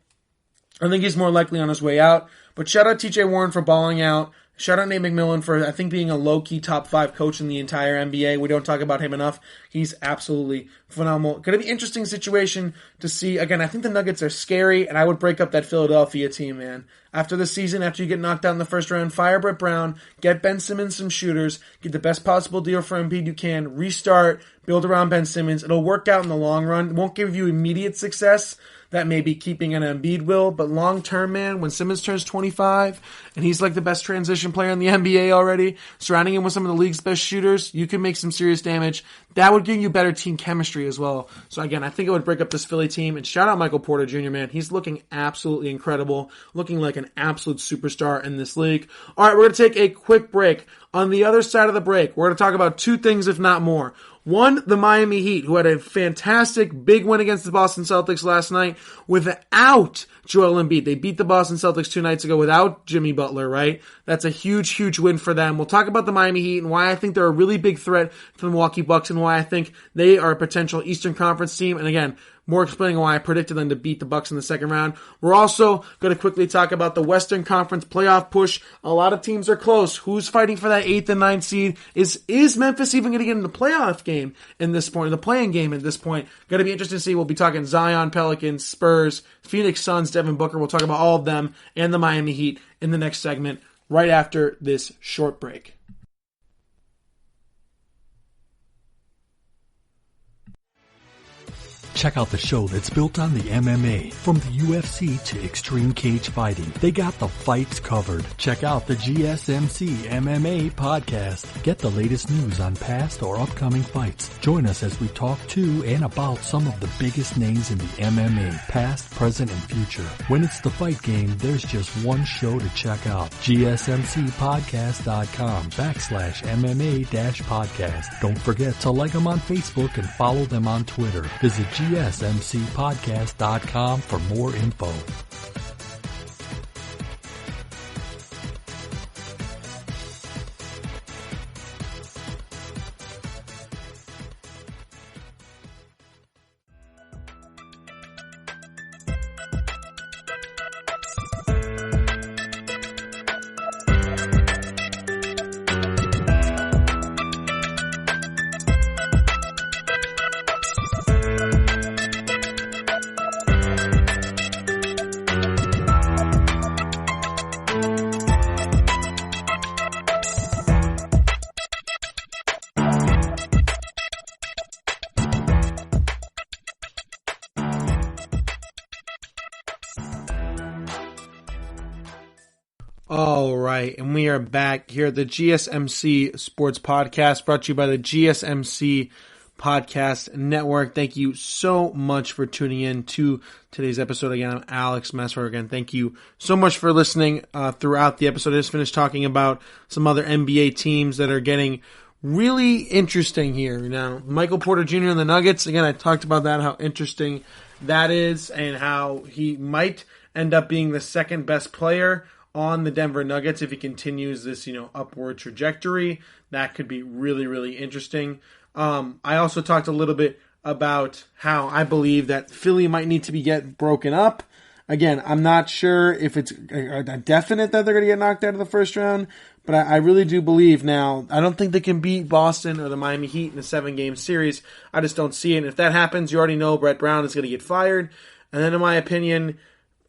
I think he's more likely on his way out. But shout out TJ Warren for balling out. Shout out Nate McMillan for, I think, being a low-key top 5 coach in the entire NBA. We don't talk about him enough. He's absolutely phenomenal. Going to be an interesting situation to see. Again, I think the Nuggets are scary, and I would break up that Philadelphia team, man. after the season, after you get knocked out in the first round, fire Brett Brown, get Ben Simmons some shooters, get the best possible deal for Embiid you can, restart, build around Ben Simmons. It'll work out in the long run. It won't give you immediate success that maybe keeping an Embiid will, but long term, man, when Simmons turns 25 and he's like the best transition player in the NBA already, surrounding him with some of the league's best shooters, you can make some serious damage. That would give you better team chemistry as well. So again, I think it would break up this Philly team. And shout out Michael Porter Jr., man. He's looking absolutely incredible, looking like an absolute superstar in this league. All right, we're going to take a quick break. On the other side of the break, we're going to talk about two things, if not more. One, the Miami Heat, who had a fantastic big win against the Boston Celtics last night without Joel Embiid. They beat the Boston Celtics 2 nights ago without Jimmy Butler, right? That's a huge, huge win for them. We'll talk about the Miami Heat and why I think they're a really big threat to the Milwaukee Bucks and why I think they are a potential Eastern Conference team. And again, more explaining why I predicted them to beat the Bucks in the second round. We're also going to quickly talk about the Western Conference playoff push. A lot of teams are close. Who's fighting for that 8th and 9th seed? Is Memphis even going to get in the playoff game in this point, the play-in game at this point? Going to be interesting to see. We'll be talking Zion, Pelicans, Spurs, Phoenix Suns, Devin Booker. We'll talk about all of them and the Miami Heat in the next segment right after this short break. Check out the show that's built on the MMA. From the UFC to extreme cage fighting, they got the fights covered. Check out the GSMC MMA podcast. Get the latest news on past or upcoming fights. Join us as we talk to and about some of the biggest names in the MMA, past, present, and future. When it's the fight game, there's just one show to check out. GSMCpodcast.com/MMA-podcast. Don't forget to like them on Facebook and follow them on Twitter. Visit GSMCpodcast.com for more info. All right, and we are back here at the GSMC Sports Podcast, brought to you by the GSMC Podcast Network. Thank you so much for tuning in to today's episode. Again, I'm Alex Messler. Again, thank you so much for listening throughout the episode. I just finished talking about some other NBA teams that are getting really interesting here. Now, Michael Porter Jr. and the Nuggets, again, I talked about that, how interesting that is, and how he might end up being the second best player on the Denver Nuggets if he continues this, upward trajectory. That could be really, really interesting. I also talked a little bit about how I believe that Philly might need to get broken up. Again, I'm not sure if it's a definite that they're going to get knocked out of the first round, but I really do believe now. I don't think they can beat Boston or the Miami Heat in a 7-game series. I just don't see it. And if that happens, you already know Brett Brown is going to get fired. And then in my opinion,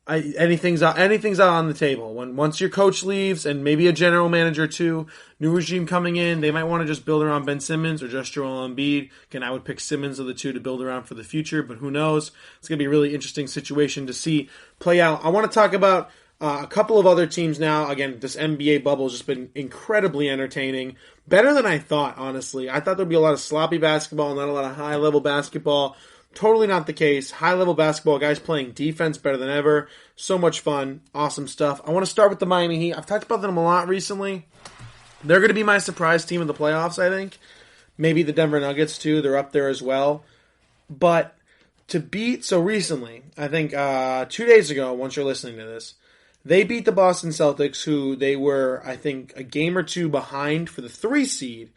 anything's out on the table. Once your coach leaves and maybe a general manager too, new regime coming in, they might want to just build around Ben Simmons or just Joel Embiid. Again, I would pick Simmons of the two to build around for the future, but who knows? It's going to be a really interesting situation to see play out. I want to talk about a couple of other teams now. Again, this NBA bubble has just been incredibly entertaining. Better than I thought, honestly. I thought there'd be a lot of sloppy basketball, not a lot of high-level basketball. Totally not the case. High-level basketball, guys playing defense better than ever. So much fun. Awesome stuff. I want to start with the Miami Heat. I've talked about them a lot recently. They're going to be my surprise team in the playoffs, I think. Maybe the Denver Nuggets, too. They're up there as well. But to beat, so recently, I think 2 days ago, once you're listening to this, they beat the Boston Celtics, who they were, I think, a game or two behind for the 3 seed.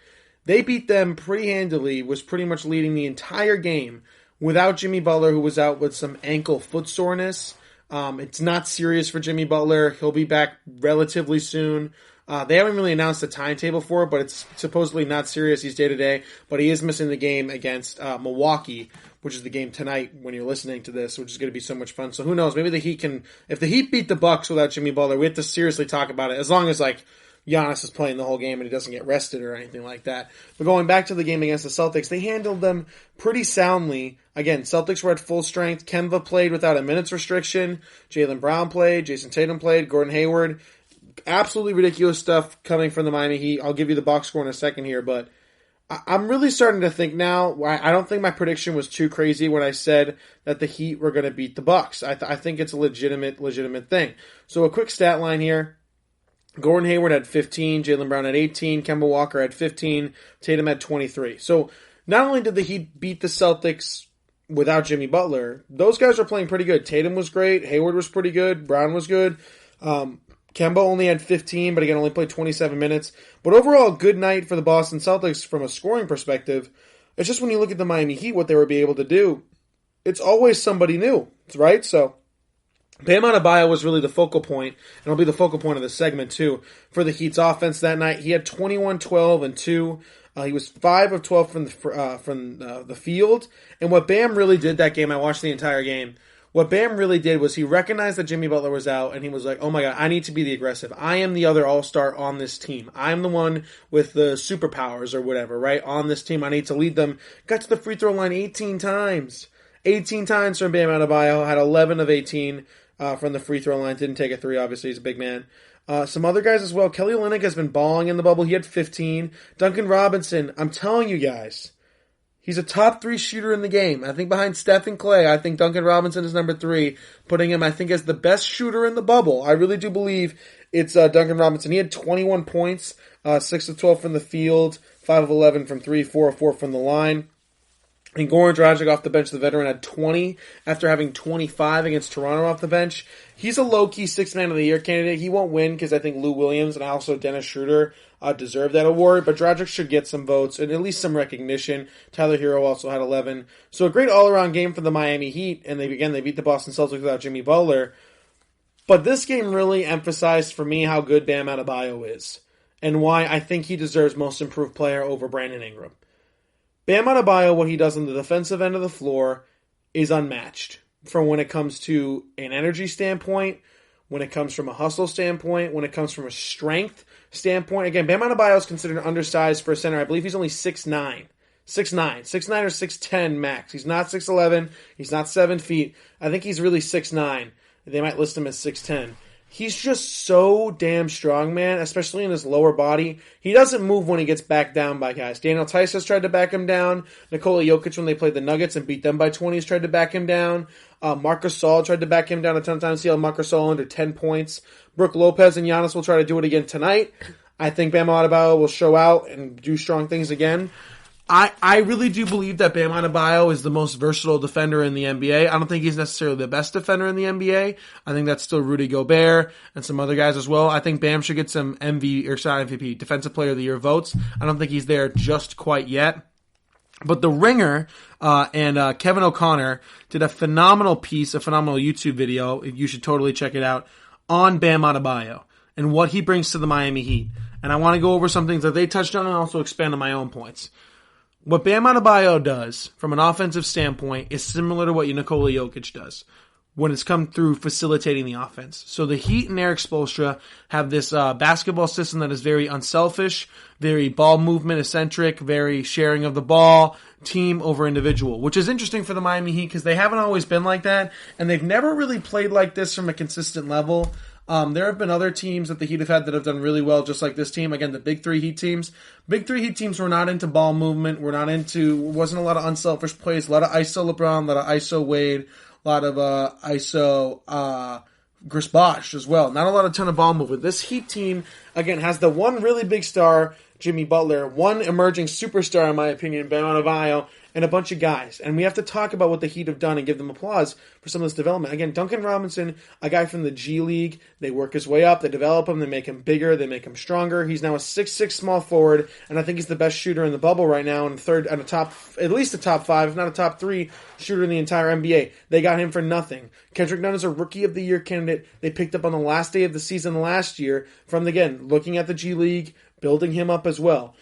They beat them pretty handily, was pretty much leading the entire game without Jimmy Butler, who was out with some ankle foot soreness. It's not serious for Jimmy Butler. He'll be back relatively soon. They haven't really announced a timetable for it, but it's supposedly not serious. He's day-to-day, but he is missing the game against Milwaukee, which is the game tonight when you're listening to this, which is going to be so much fun. So who knows? Maybe the Heat can... If the Heat beat the Bucks without Jimmy Butler, we have to seriously talk about it, as long as, like, Giannis is playing the whole game and he doesn't get rested or anything like that. But going back to the game against the Celtics, they handled them pretty soundly. Again, Celtics were at full strength. Kemba played without a minutes restriction. Jaylen Brown played. Jason Tatum played. Gordon Hayward. Absolutely ridiculous stuff coming from the Miami Heat. I'll give you the box score in a second here, but I'm really starting to think now. I don't think my prediction was too crazy when I said that the Heat were going to beat the Bucks. I think it's a legitimate thing. So a quick stat line here. Gordon Hayward had 15, Jaylen Brown had 18, Kemba Walker had 15, Tatum had 23. So not only did the Heat beat the Celtics without Jimmy Butler, those guys were playing pretty good. Tatum was great, Hayward was pretty good, Brown was good. Kemba only had 15, but again only played 27 minutes. But overall, a good night for the Boston Celtics from a scoring perspective. It's just when you look at the Miami Heat, what they were able to do, it's always somebody new, right? So Bam Adebayo was really the focal point, and it'll be the focal point of the segment too, for the Heat's offense that night. He had 21, 12, and 2. He was 5 of 12 from the field. And what Bam really did that game, I watched the entire game, what Bam really did was he recognized that Jimmy Butler was out, and he was like, oh my God, I need to be the aggressive. I am the other all-star on this team. I'm the one with the superpowers or whatever, right, on this team. I need to lead them. Got to the free throw line 18 times. 18 times from Bam Adebayo, had 11 of 18. From the free throw line. Didn't take a three, obviously. He's a big man. Some other guys as well. Kelly Olynyk has been balling in the bubble. He had 15. Duncan Robinson, I'm telling you guys, he's a top 3 shooter in the game. I think behind Steph and Clay, I think Duncan Robinson is number 3, putting him, I think, as the best shooter in the bubble. I really do believe it's Duncan Robinson. He had 21 points, 6 of 12 from the field, 5 of 11 from 3, 4 of 4 from the line. And Goran Dragic off the bench, the veteran, had 20 after having 25 against Toronto off the bench. He's a low-key 6th man of the year candidate. He won't win because I think Lou Williams and also Dennis Schroeder deserve that award. But Dragic should get some votes and at least some recognition. Tyler Hero also had 11. So a great all-around game for the Miami Heat. And they beat the Boston Celtics without Jimmy Butler. But this game really emphasized for me how good Bam Adebayo is. And why I think he deserves most improved player over Brandon Ingram. Bam Adebayo, what he does on the defensive end of the floor is unmatched from when it comes to an energy standpoint, when it comes from a hustle standpoint, when it comes from a strength standpoint. Again, Bam Adebayo is considered undersized for a center. I believe he's only 6'9". 6'9". 6'9" or 6'10 max. He's not 6'11". He's not 7 feet. I think he's really 6'9". They might list him as 6'10". He's just so damn strong, man, especially in his lower body. He doesn't move when he gets backed down by guys. Daniel Tice has tried to back him down. Nikola Jokic, when they played the Nuggets and beat them by 20, has tried to back him down. Marc Gasol tried to back him down a ton of times. He held Marc Gasol under 10 points. Brook Lopez and Giannis will try to do it again tonight. I think Bam Adebayo will show out and do strong things again. I really do believe that Bam Adebayo is the most versatile defender in the NBA. I don't think he's necessarily the best defender in the NBA. I think that's still Rudy Gobert and some other guys as well. I think Bam should get some MVP, Defensive Player of the Year votes. I don't think he's there just quite yet. But The Ringer and Kevin O'Connor did a phenomenal piece, a phenomenal YouTube video. You should totally check it out, on Bam Adebayo and what he brings to the Miami Heat. And I want to go over some things that they touched on and also expand on my own points. What Bam Adebayo does from an offensive standpoint is similar to what Nikola Jokic does when it's come through facilitating the offense. So the Heat and Eric Spoelstra have this basketball system that is very unselfish, very ball movement eccentric, very sharing of the ball, team over individual, which is interesting for the Miami Heat because they haven't always been like that, and they've never really played like this from a consistent level. There have been other teams that the Heat have had that have done really well, just like this team. Again, the Big Three Heat teams. Big Three Heat teams were not into ball movement. Wasn't a lot of unselfish plays. A lot of ISO LeBron, a lot of ISO Wade, a lot of ISO Chris Bosh as well. Not a ton of ball movement. This Heat team, again, has the one really big star, Jimmy Butler, one emerging superstar, in my opinion, Bam Adebayo, and a bunch of guys. And we have to talk about what the Heat have done and give them applause for some of this development. Again, Duncan Robinson, a guy from the G League, they work his way up, they develop him, they make him bigger, they make him stronger. He's now a 6'6" small forward, and I think he's the best shooter in the bubble right now, and at least a top 5, if not a top 3 shooter in the entire NBA. They got him for nothing. Kendrick Nunn is a Rookie of the Year candidate. They picked up on the last day of the season last year from, again, looking at the G League, building him up as well.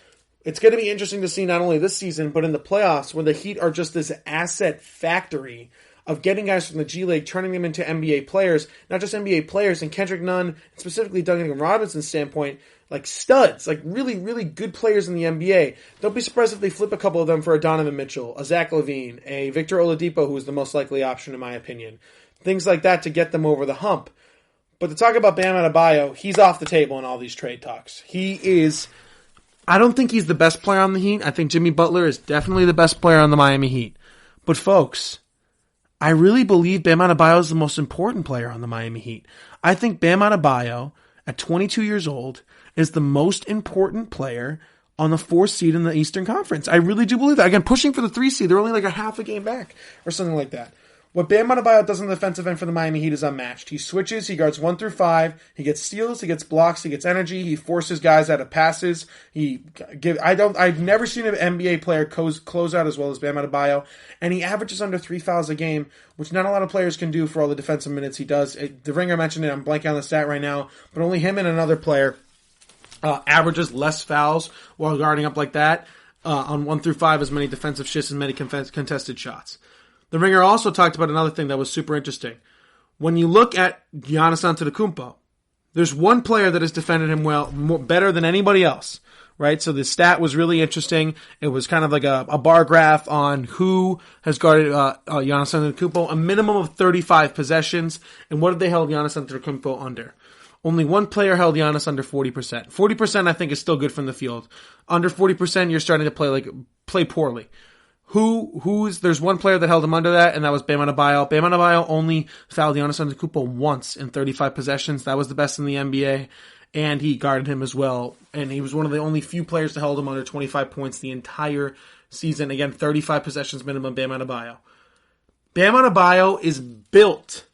It's going to be interesting to see not only this season, but in the playoffs, where the Heat are just this asset factory of getting guys from the G League, turning them into NBA players, not just NBA players, and Kendrick Nunn, specifically Duncan Robinson's standpoint, like studs, like really, really good players in the NBA. Don't be surprised if they flip a couple of them for a Donovan Mitchell, a Zach LaVine, a Victor Oladipo, who is the most likely option in my opinion. Things like that to get them over the hump. But to talk about Bam Adebayo, he's off the table in all these trade talks. I don't think he's the best player on the Heat. I think Jimmy Butler is definitely the best player on the Miami Heat. But folks, I really believe Bam Adebayo is the most important player on the Miami Heat. I think Bam Adebayo, at 22 years old, is the most important player on the 4th seed in the Eastern Conference. I really do believe that. Again, pushing for the 3 seed, they're only like a half a game back or something like that. What Bam Adebayo does on the defensive end for the Miami Heat is unmatched. He switches, he guards 1 through 5, he gets steals, he gets blocks, he gets energy, he forces guys out of passes. I've never seen an NBA player close out as well as Bam Adebayo, and he averages under 3 fouls a game, which not a lot of players can do for all the defensive minutes he does. The Ringer mentioned it, I'm blanking on the stat right now, but only him and another player averages less fouls while guarding up like that, on 1 through 5, as many defensive shifts, as many contested shots. The Ringer also talked about another thing that was super interesting. When you look at Giannis Antetokounmpo, there's one player that has defended him better than anybody else, right? So the stat was really interesting. It was kind of like a bar graph on who has guarded Giannis Antetokounmpo, a minimum of 35 possessions. And what did they held Giannis Antetokounmpo under? Only one player held Giannis under 40%. 40% I think is still good from the field. Under 40%, you're starting to play poorly. There's one player that held him under that, and that was Bam Adebayo. Bam Adebayo only fouled Giannis Antetokounmpo once in 35 possessions. That was the best in the NBA, and he guarded him as well. And he was one of the only few players to hold him under 25 points the entire season. Again, 35 possessions minimum, Bam Adebayo. Bam Adebayo is built,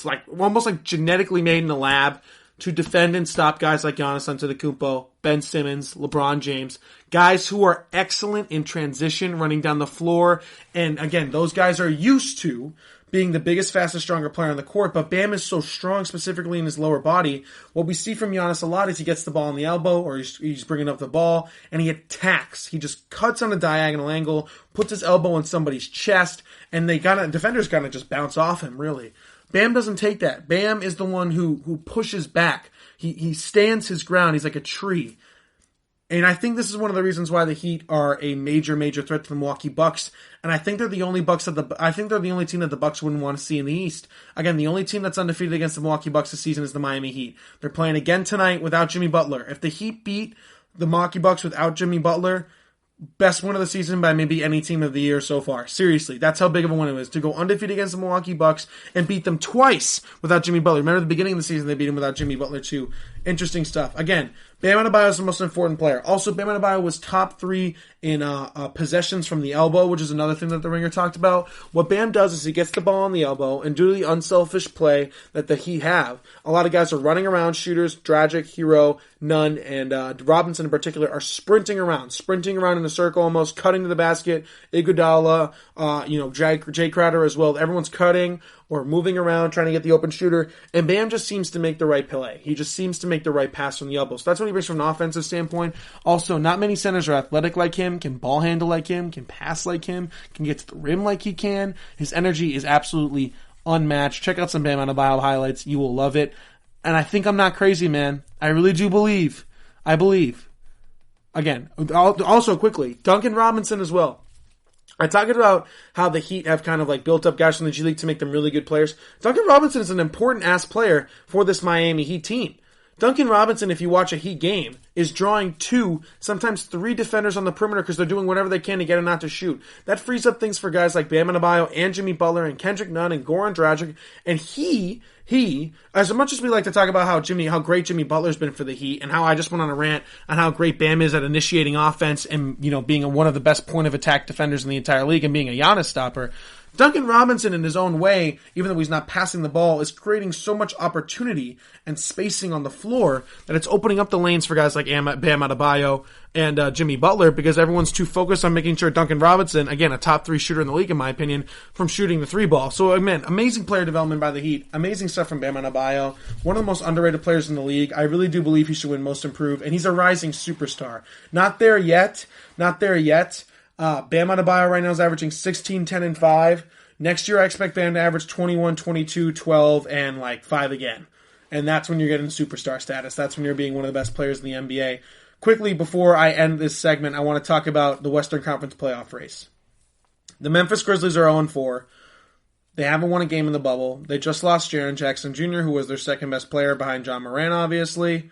like almost like genetically made in a lab to defend and stop guys like Giannis Antetokounmpo, Ben Simmons, LeBron James, guys who are excellent in transition, running down the floor. And again, those guys are used to being the biggest, fastest, stronger player on the court, but Bam is so strong, specifically in his lower body. What we see from Giannis a lot is he gets the ball on the elbow, or he's bringing up the ball, and he attacks. He just cuts on a diagonal angle, puts his elbow on somebody's chest, and defenders gotta just bounce off him, really. Bam doesn't take that. Bam is the one who pushes back. He stands his ground. He's like a tree. And I think this is one of the reasons why the Heat are a major, major threat to the Milwaukee Bucks. And I think they're the only team that the Bucks wouldn't want to see in the East. Again, the only team that's undefeated against the Milwaukee Bucks this season is the Miami Heat. They're playing again tonight without Jimmy Butler. If the Heat beat the Milwaukee Bucks without Jimmy Butler, best win of the season by maybe any team of the year so far. Seriously, that's how big of a win it is. To go undefeated against the Milwaukee Bucks and beat them twice without Jimmy Butler. Remember, at the beginning of the season, they beat him without Jimmy Butler too. Interesting stuff. Again, Bam Adebayo is the most important player. Also, Bam Adebayo was top 3 in possessions from the elbow, which is another thing that the Ringer talked about. What Bam does is he gets the ball on the elbow, and due to the unselfish play that the Heat have, a lot of guys are running around. Shooters, Dragic, Hero, Nunn, and Robinson in particular are sprinting around in a circle almost, cutting to the basket. Iguodala, Jay Crowder as well. Everyone's cutting or moving around, trying to get the open shooter, and Bam just seems to make the right play. He just seems to make the right pass from the elbow. So that's what he brings from an offensive standpoint. Also, not many centers are athletic like him, can ball handle like him, can pass like him, can get to the rim like he can. His energy is absolutely unmatched. Check out some Bam Adebayo highlights. You will love it. And I think I'm not crazy, man. I really do believe. I believe. Again, also quickly, Duncan Robinson as well. I'm talking about how the Heat have kind of like built up guys from the G League to make them really good players. Duncan Robinson is an important ass player for this Miami Heat team. Duncan Robinson, if you watch a Heat game, is drawing 2, sometimes 3 defenders on the perimeter because they're doing whatever they can to get him not to shoot. That frees up things for guys like Bam Adebayo and Jimmy Butler and Kendrick Nunn and Goran Dragic. And he, as much as we like to talk about how great Jimmy Butler's been for the Heat and how I just went on a rant on how great Bam is at initiating offense and, being one of the best point of attack defenders in the entire league and being a Giannis stopper, Duncan Robinson, in his own way, even though he's not passing the ball, is creating so much opportunity and spacing on the floor that it's opening up the lanes for guys like Bam Adebayo and Jimmy Butler, because everyone's too focused on making sure Duncan Robinson, again, a top 3 shooter in the league, in my opinion, from shooting the 3 ball. So, man, amazing player development by the Heat. Amazing stuff from Bam Adebayo. One of the most underrated players in the league. I really do believe he should win Most Improved, and he's a rising superstar. Not there yet. Bam Adebayo right now is averaging 16, 10, and 5. Next year, I expect Bam to average 21, 22, 12, and 5 again. And that's when you're getting superstar status. That's when you're being one of the best players in the NBA. Quickly, before I end this segment, I want to talk about the Western Conference playoff race. The Memphis Grizzlies are 0-4. They haven't won a game in the bubble. They just lost Jaren Jackson Jr., who was their second best player behind John Moran, obviously.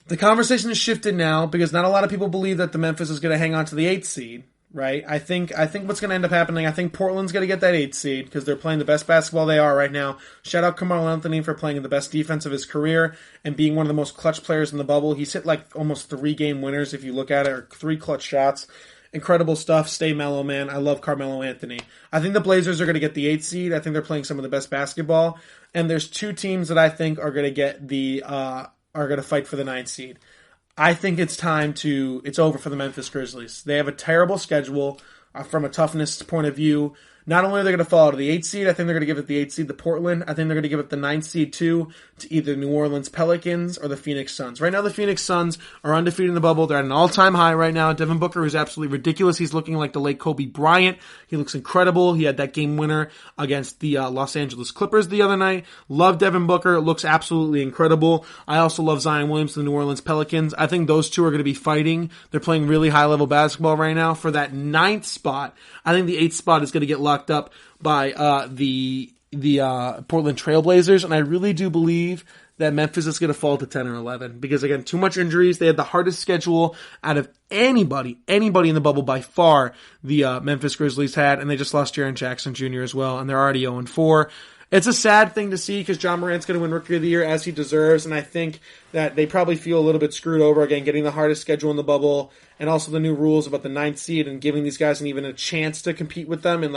The conversation has shifted now because not a lot of people believe that the Memphis is going to hang on to the 8th seed, right? I think what's going to end up happening, I think Portland's going to get that 8th seed because they're playing the best basketball they are right now. Shout out Carmelo Anthony for playing the best defense of his career and being one of the most clutch players in the bubble. He's hit almost 3 game winners if you look at it, or 3 clutch shots. Incredible stuff. Stay mellow, man. I love Carmelo Anthony. I think the Blazers are going to get the 8th seed. I think they're playing some of the best basketball. And there's 2 teams that I think are going to get are going to fight for the 9th seed. I think it's over for the Memphis Grizzlies. They have a terrible schedule from a toughness point of view. Not only are they going to fall to the 8th seed, I think they're going to give it the 8th seed to Portland. I think they're going to give it the 9th seed to either New Orleans Pelicans or the Phoenix Suns. Right now, the Phoenix Suns are undefeated in the bubble. They're at an all-time high right now. Devin Booker is absolutely ridiculous. He's looking like the late Kobe Bryant. He looks incredible. He had that game winner against the Los Angeles Clippers the other night. Love Devin Booker. Looks absolutely incredible. I also love Zion Williams, the New Orleans Pelicans. I think those two are going to be fighting. They're playing really high-level basketball right now. For that 9th spot, I think the 8th spot is going to get locked up by the Portland Trailblazers, and I really do believe that Memphis is going to fall to 10 or 11 because, again, too much injuries. They had the hardest schedule out of anybody in the bubble by far, the Memphis Grizzlies had, and they just lost Jaren Jackson Jr. as well, and they're already 0-4. It's a sad thing to see because John Morant's going to win Rookie of the Year as he deserves, and I think that they probably feel a little bit screwed over, again, getting the hardest schedule in the bubble, and also the new rules about the 9th seed and giving these guys even a chance to compete with them and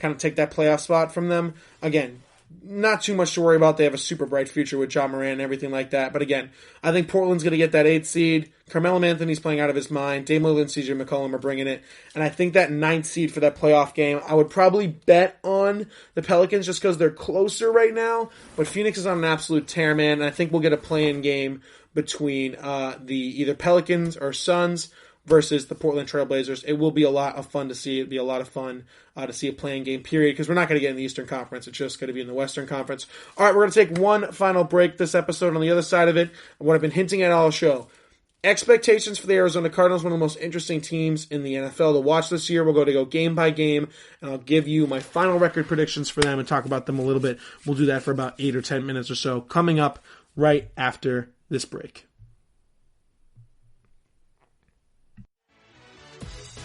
kind of take that playoff spot from them. Again, not too much to worry about. They have a super bright future with John Moran and everything like that. But again, I think Portland's going to get that 8th seed. Carmelo Anthony's playing out of his mind. Dame Lillard and CJ McCollum are bringing it. And I think that 9th seed for that playoff game, I would probably bet on the Pelicans just because they're closer right now. But Phoenix is on an absolute tear, man. And I think we'll get a play-in game between the either Pelicans or Suns versus the Portland Trailblazers. It will be a lot of fun to see. It'll be a lot of fun to see a playing game, period, because we're not going to get in the Eastern Conference. It's just going to be in the Western Conference. All right, we're going to take one final break this episode. On the other side of it, what I've been hinting at all show, expectations for the Arizona Cardinals, one of the most interesting teams in the NFL to watch this year. We're going to go game by game, and I'll give you my final record predictions for them and talk about them a little bit. We'll do that for about 8 or 10 minutes or so, coming up right after this break.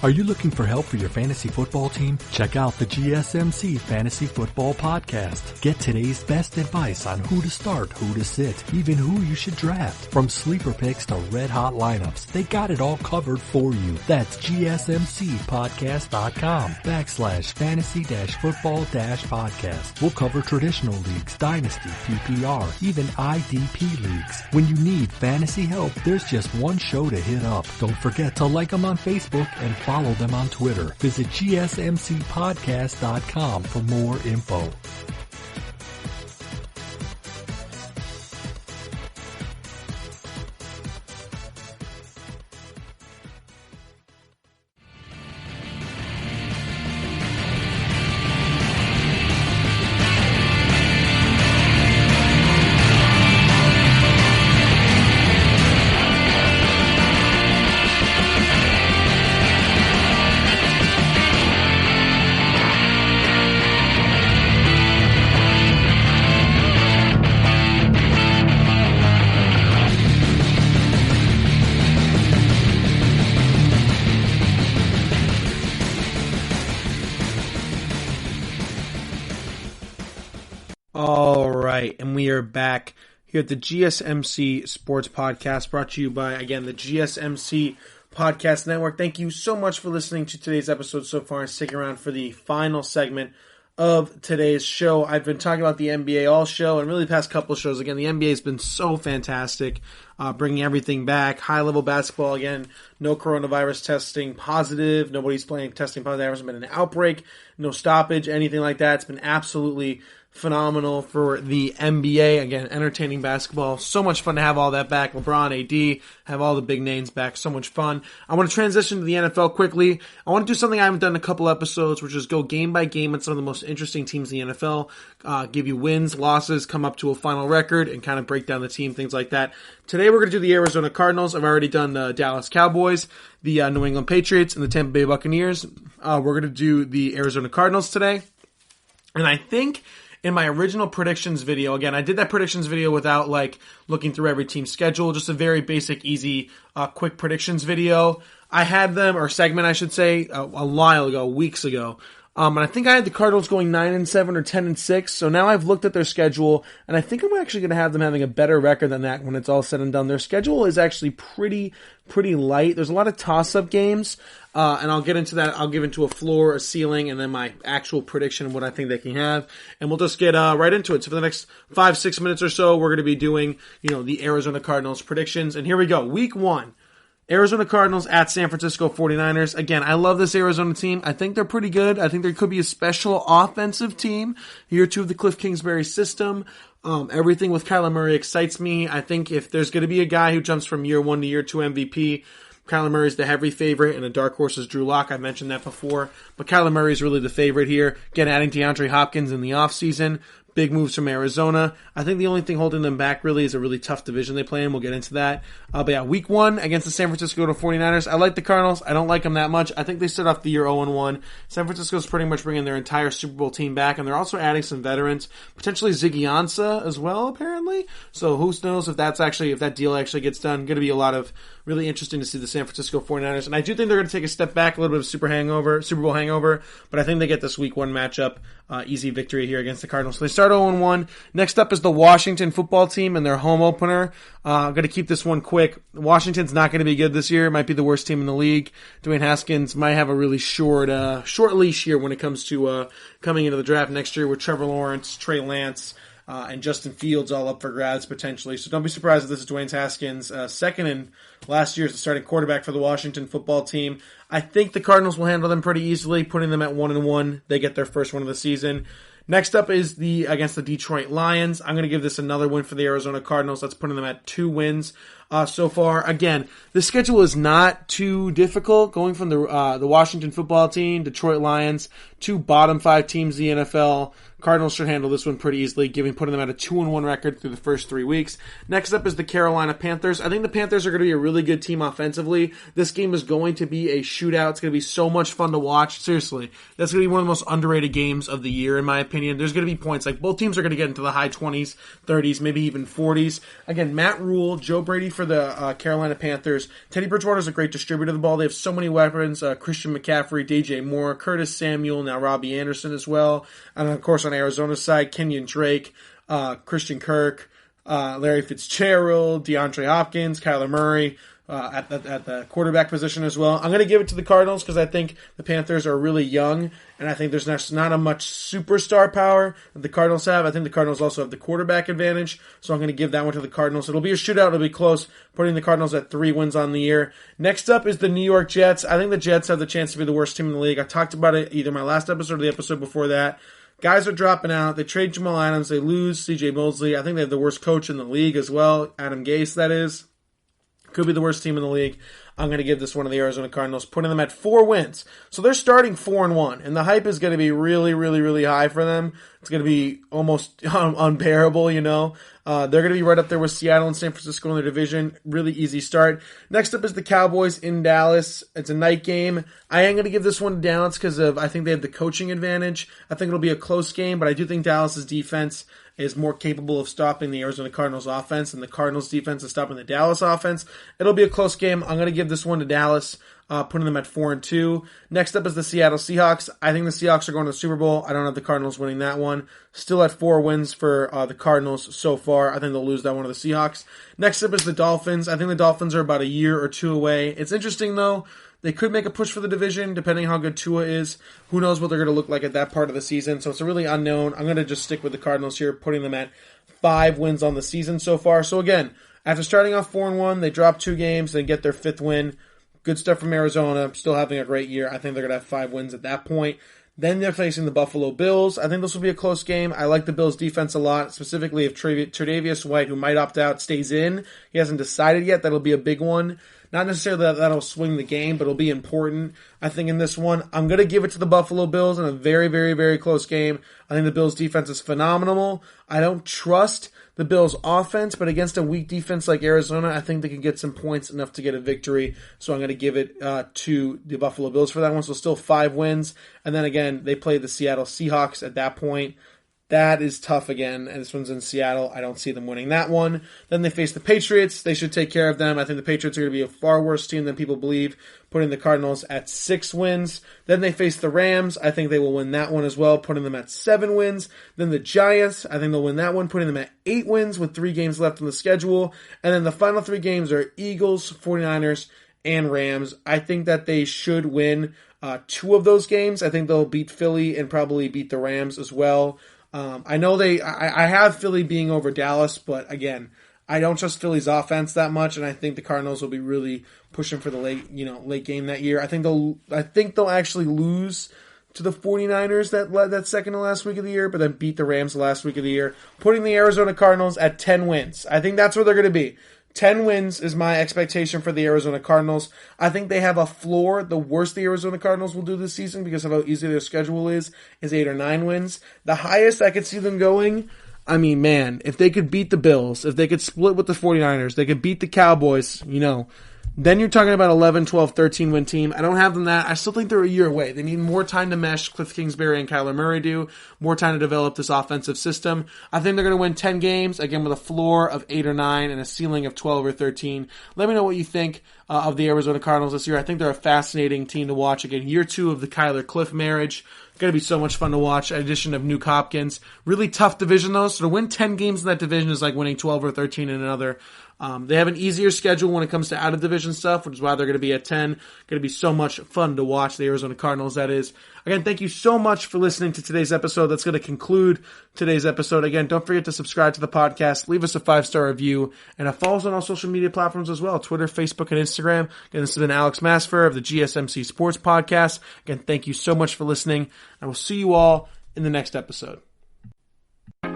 Are you looking for help for your fantasy football team? Check out the GSMC Fantasy Football Podcast. Get today's best advice on who to start, who to sit, even who you should draft. From sleeper picks to red-hot lineups, they got it all covered for you. That's GSMCpodcast.com/fantasy-football-podcast. We'll cover traditional leagues, dynasty, PPR, even IDP leagues. When you need fantasy help, there's just one show to hit up. Don't forget to like them on Facebook and follow them on Twitter. Visit GSMCpodcast.com for more info. right, and we are back here at the GSMC Sports Podcast, brought to you by, again, the GSMC Podcast Network. Thank you so much for listening to today's episode so far and sticking around for the final segment of today's show. I've been talking about the NBA all show and really the past couple of shows. Again, the NBA has been so fantastic, bringing everything back. High-level basketball, again, no coronavirus testing positive. Nobody's testing positive. There hasn't been an outbreak, no stoppage, anything like that. It's been absolutely phenomenal for the NBA. Again, entertaining basketball. So much fun to have all that back. LeBron, AD, have all the big names back. So much fun. I want to transition to the NFL quickly. I want to do something I haven't done in a couple episodes, which is go game by game on some of the most interesting teams in the NFL, give you wins, losses, come up to a final record, and kind of break down the team, things like that. Today we're going to do the Arizona Cardinals. I've already done the Dallas Cowboys, the New England Patriots, and the Tampa Bay Buccaneers. We're going to do the Arizona Cardinals today. And I think in my original predictions video, again, I did that predictions video without looking through every team's schedule, just a very basic, easy, quick predictions video. I had them, or segment I should say, a while ago, weeks ago. And I think I had the Cardinals going 9-7 or 10-6. So now I've looked at their schedule, and I think I'm actually going to have them having a better record than that when it's all said and done. Their schedule is actually pretty light. There's a lot of toss-up games, and I'll get into that. I'll give into a floor, a ceiling, and then my actual prediction of what I think they can have. And we'll just get right into it. So for the next 5-6 minutes or so, we're going to be doing, the Arizona Cardinals predictions. And here we go. Week 1. Arizona Cardinals at San Francisco 49ers. Again, I love this Arizona team. I think they're pretty good. I think there could be a special offensive team. Year 2 of the Cliff Kingsbury system. Everything with Kyler Murray excites me. I think if there's going to be a guy who jumps from year 1 to year 2 MVP, Kyler Murray is the heavy favorite, and a dark horse is Drew Lock. I've mentioned that before. But Kyler Murray is really the favorite here. Again, adding DeAndre Hopkins in the offseason. Big moves from Arizona. I think the only thing holding them back really is a really tough division they play in. We'll get into that. But yeah, week 1 against the San Francisco 49ers. I like the Cardinals. I don't like them that much. I think they start off the year 0-1. San Francisco's pretty much bringing their entire Super Bowl team back, and they're also adding some veterans, potentially Ziggy Ansah as well, apparently. So who knows if that deal actually gets done. Going to be a lot of really interesting to see the San Francisco 49ers. And I do think they're going to take a step back, a little bit of Super Bowl hangover, but I think they get this week 1 matchup. Easy victory here against the Cardinals. So they start 0-1. Next up is the Washington football team and their home opener. I'm going to keep this one quick. Washington's not going to be good this year. It might be the worst team in the league. Dwayne Haskins might have a really short leash here when it comes to coming into the draft next year with Trevor Lawrence, Trey Lance, and Justin Fields all up for grabs potentially. So don't be surprised if this is Dwayne Haskins' second and last year as the starting quarterback for the Washington football team. I think the Cardinals will handle them pretty easily, putting them at 1-1. They get their first win of the season. Next up is against the Detroit Lions. I'm going to give this another win for the Arizona Cardinals. That's putting them at 2 wins so far. Again, the schedule is not too difficult. Going from the Washington football team, Detroit Lions, 2 bottom 5 teams in the NFL. Cardinals should handle this one pretty easily, putting them at a 2-1 record through the first 3 weeks. Next up is the Carolina Panthers. I think the Panthers are going to be a really good team offensively. This game is going to be a shootout. It's going to be so much fun to watch. Seriously, that's going to be one of the most underrated games of the year, in my opinion. There's going to be points. Both teams are going to get into the high 20s, 30s, maybe even 40s. Again, Matt Rule, Joe Brady for the Carolina Panthers. Teddy Bridgewater is a great distributor of the ball. They have so many weapons. Christian McCaffrey, DJ Moore, Curtis Samuel, now Robbie Anderson as well. And of course on Arizona's side, Kenyon Drake, Christian Kirk, Larry Fitzgerald, DeAndre Hopkins, Kyler Murray at the quarterback position as well. I'm going to give it to the Cardinals because I think the Panthers are really young, and I think there's not a much superstar power that the Cardinals have. I think the Cardinals also have the quarterback advantage, so I'm going to give that one to the Cardinals. It'll be a shootout. It'll be close, putting the Cardinals at 3 wins on the year. Next up is the New York Jets. I think the Jets have the chance to be the worst team in the league. I talked about it either my last episode or the episode before that. Guys are dropping out. They trade Jamal Adams. They lose C.J. Mosley. I think they have the worst coach in the league as well. Adam Gase, that is. Could be the worst team in the league. I'm going to give this one to the Arizona Cardinals, putting them at 4 wins. So they're starting 4-1, and the hype is going to be really, really, really high for them. It's going to be almost unbearable, They're going to be right up there with Seattle and San Francisco in their division. Really easy start. Next up is the Cowboys in Dallas. It's a night game. I am going to give this one to Dallas because I think they have the coaching advantage. I think it'll be a close game, but I do think Dallas's defense is more capable of stopping the Arizona Cardinals offense, and the Cardinals defense is stopping the Dallas offense. It'll be a close game. I'm going to give this one to Dallas, putting them at 4-2. Next up is the Seattle Seahawks. I think the Seahawks are going to the Super Bowl. I don't have the Cardinals winning that one. Still at 4 wins for the Cardinals so far. I think they'll lose that one to the Seahawks. Next up is the Dolphins. I think the Dolphins are about a year or two away. It's interesting, though. They could make a push for the division, depending on how good Tua is. Who knows what they're going to look like at that part of the season. So it's a really unknown. I'm going to just stick with the Cardinals here, putting them at 5 wins on the season so far. So again, after starting off 4-1, they drop 2 games, then get their 5th win. Good stuff from Arizona. Still having a great year. I think they're going to have 5 wins at that point. Then they're facing the Buffalo Bills. I think this will be a close game. I like the Bills' defense a lot, specifically if Tre'Davious White, who might opt out, stays in. He hasn't decided yet. That'll be a big one. Not necessarily that that'll swing the game, but it'll be important, I think, in this one. I'm going to give it to the Buffalo Bills in a very, very, very close game. I think the Bills' defense is phenomenal. I don't trust the Bills' offense, but against a weak defense like Arizona, I think they can get some points enough to get a victory. So I'm going to give it to the Buffalo Bills for that one. So still 5 wins. And then again, they play the Seattle Seahawks at that point. That is tough again, and this one's in Seattle. I don't see them winning that one. Then they face the Patriots. They should take care of them. I think the Patriots are going to be a far worse team than people believe, putting the Cardinals at 6 wins. Then they face the Rams. I think they will win that one as well, putting them at 7 wins. Then the Giants. I think they'll win that one, putting them at 8 wins with 3 games left in the schedule. And then the final 3 games are Eagles, 49ers, and Rams. I think that they should win 2 of those games. I think they'll beat Philly and probably beat the Rams as well. I know I have Philly being over Dallas, but again, I don't trust Philly's offense that much, and I think the Cardinals will be really pushing for the late game that year. I think they'll actually lose to the 49ers that second to last week of the year, but then beat the Rams the last week of the year, putting the Arizona Cardinals at 10 wins. I think that's where they're going to be. 10 wins is my expectation for the Arizona Cardinals. I think they have a floor. The worst the Arizona Cardinals will do this season, because of how easy their schedule is 8 or 9 wins. The highest I could see them going, I mean, man, if they could beat the Bills, if they could split with the 49ers, they could beat the Cowboys, then you're talking about 11, 12, 13 win team. I don't have them that. I still think they're a year away. They need more time to mesh. Cliff Kingsbury and Kyler Murray do. More time to develop this offensive system. I think they're going to win 10 games, again with a floor of 8 or 9 and a ceiling of 12 or 13. Let me know what you think of the Arizona Cardinals this year. I think they're a fascinating team to watch. Again, year 2 of the Kyler Cliff marriage. Going to be so much fun to watch. Addition of Nuke Hopkins. Really tough division though. So to win 10 games in that division is like winning 12 or 13 in another. They have an easier schedule when it comes to out-of-division stuff, which is why they're going to be at 10. Going to be so much fun to watch, the Arizona Cardinals, that is. Again, thank you so much for listening to today's episode. That's going to conclude today's episode. Again, don't forget to subscribe to the podcast, leave us a 5-star review, and follow us on all social media platforms as well, Twitter, Facebook, and Instagram. Again, this has been Alex Masfer of the GSMC Sports Podcast. Again, thank you so much for listening, and we'll see you all in the next episode.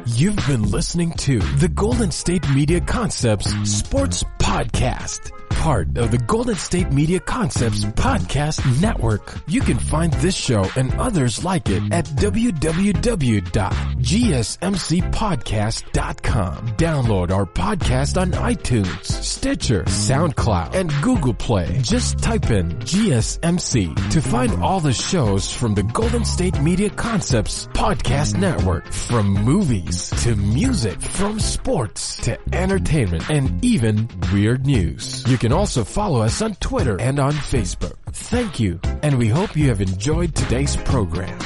You've been listening to the Golden State Media Concepts Sports Podcast, part of the Golden State Media Concepts Podcast Network. You can find this show and others like it at www.gsmcpodcast.com. Download our podcast on iTunes, Stitcher, SoundCloud, and Google Play. Just type in GSMC to find all the shows from the Golden State Media Concepts Podcast Network, from movies to music, from sports to entertainment, and even weird news. You can also follow us on Twitter and on Facebook. Thank you, and we hope you have enjoyed today's program.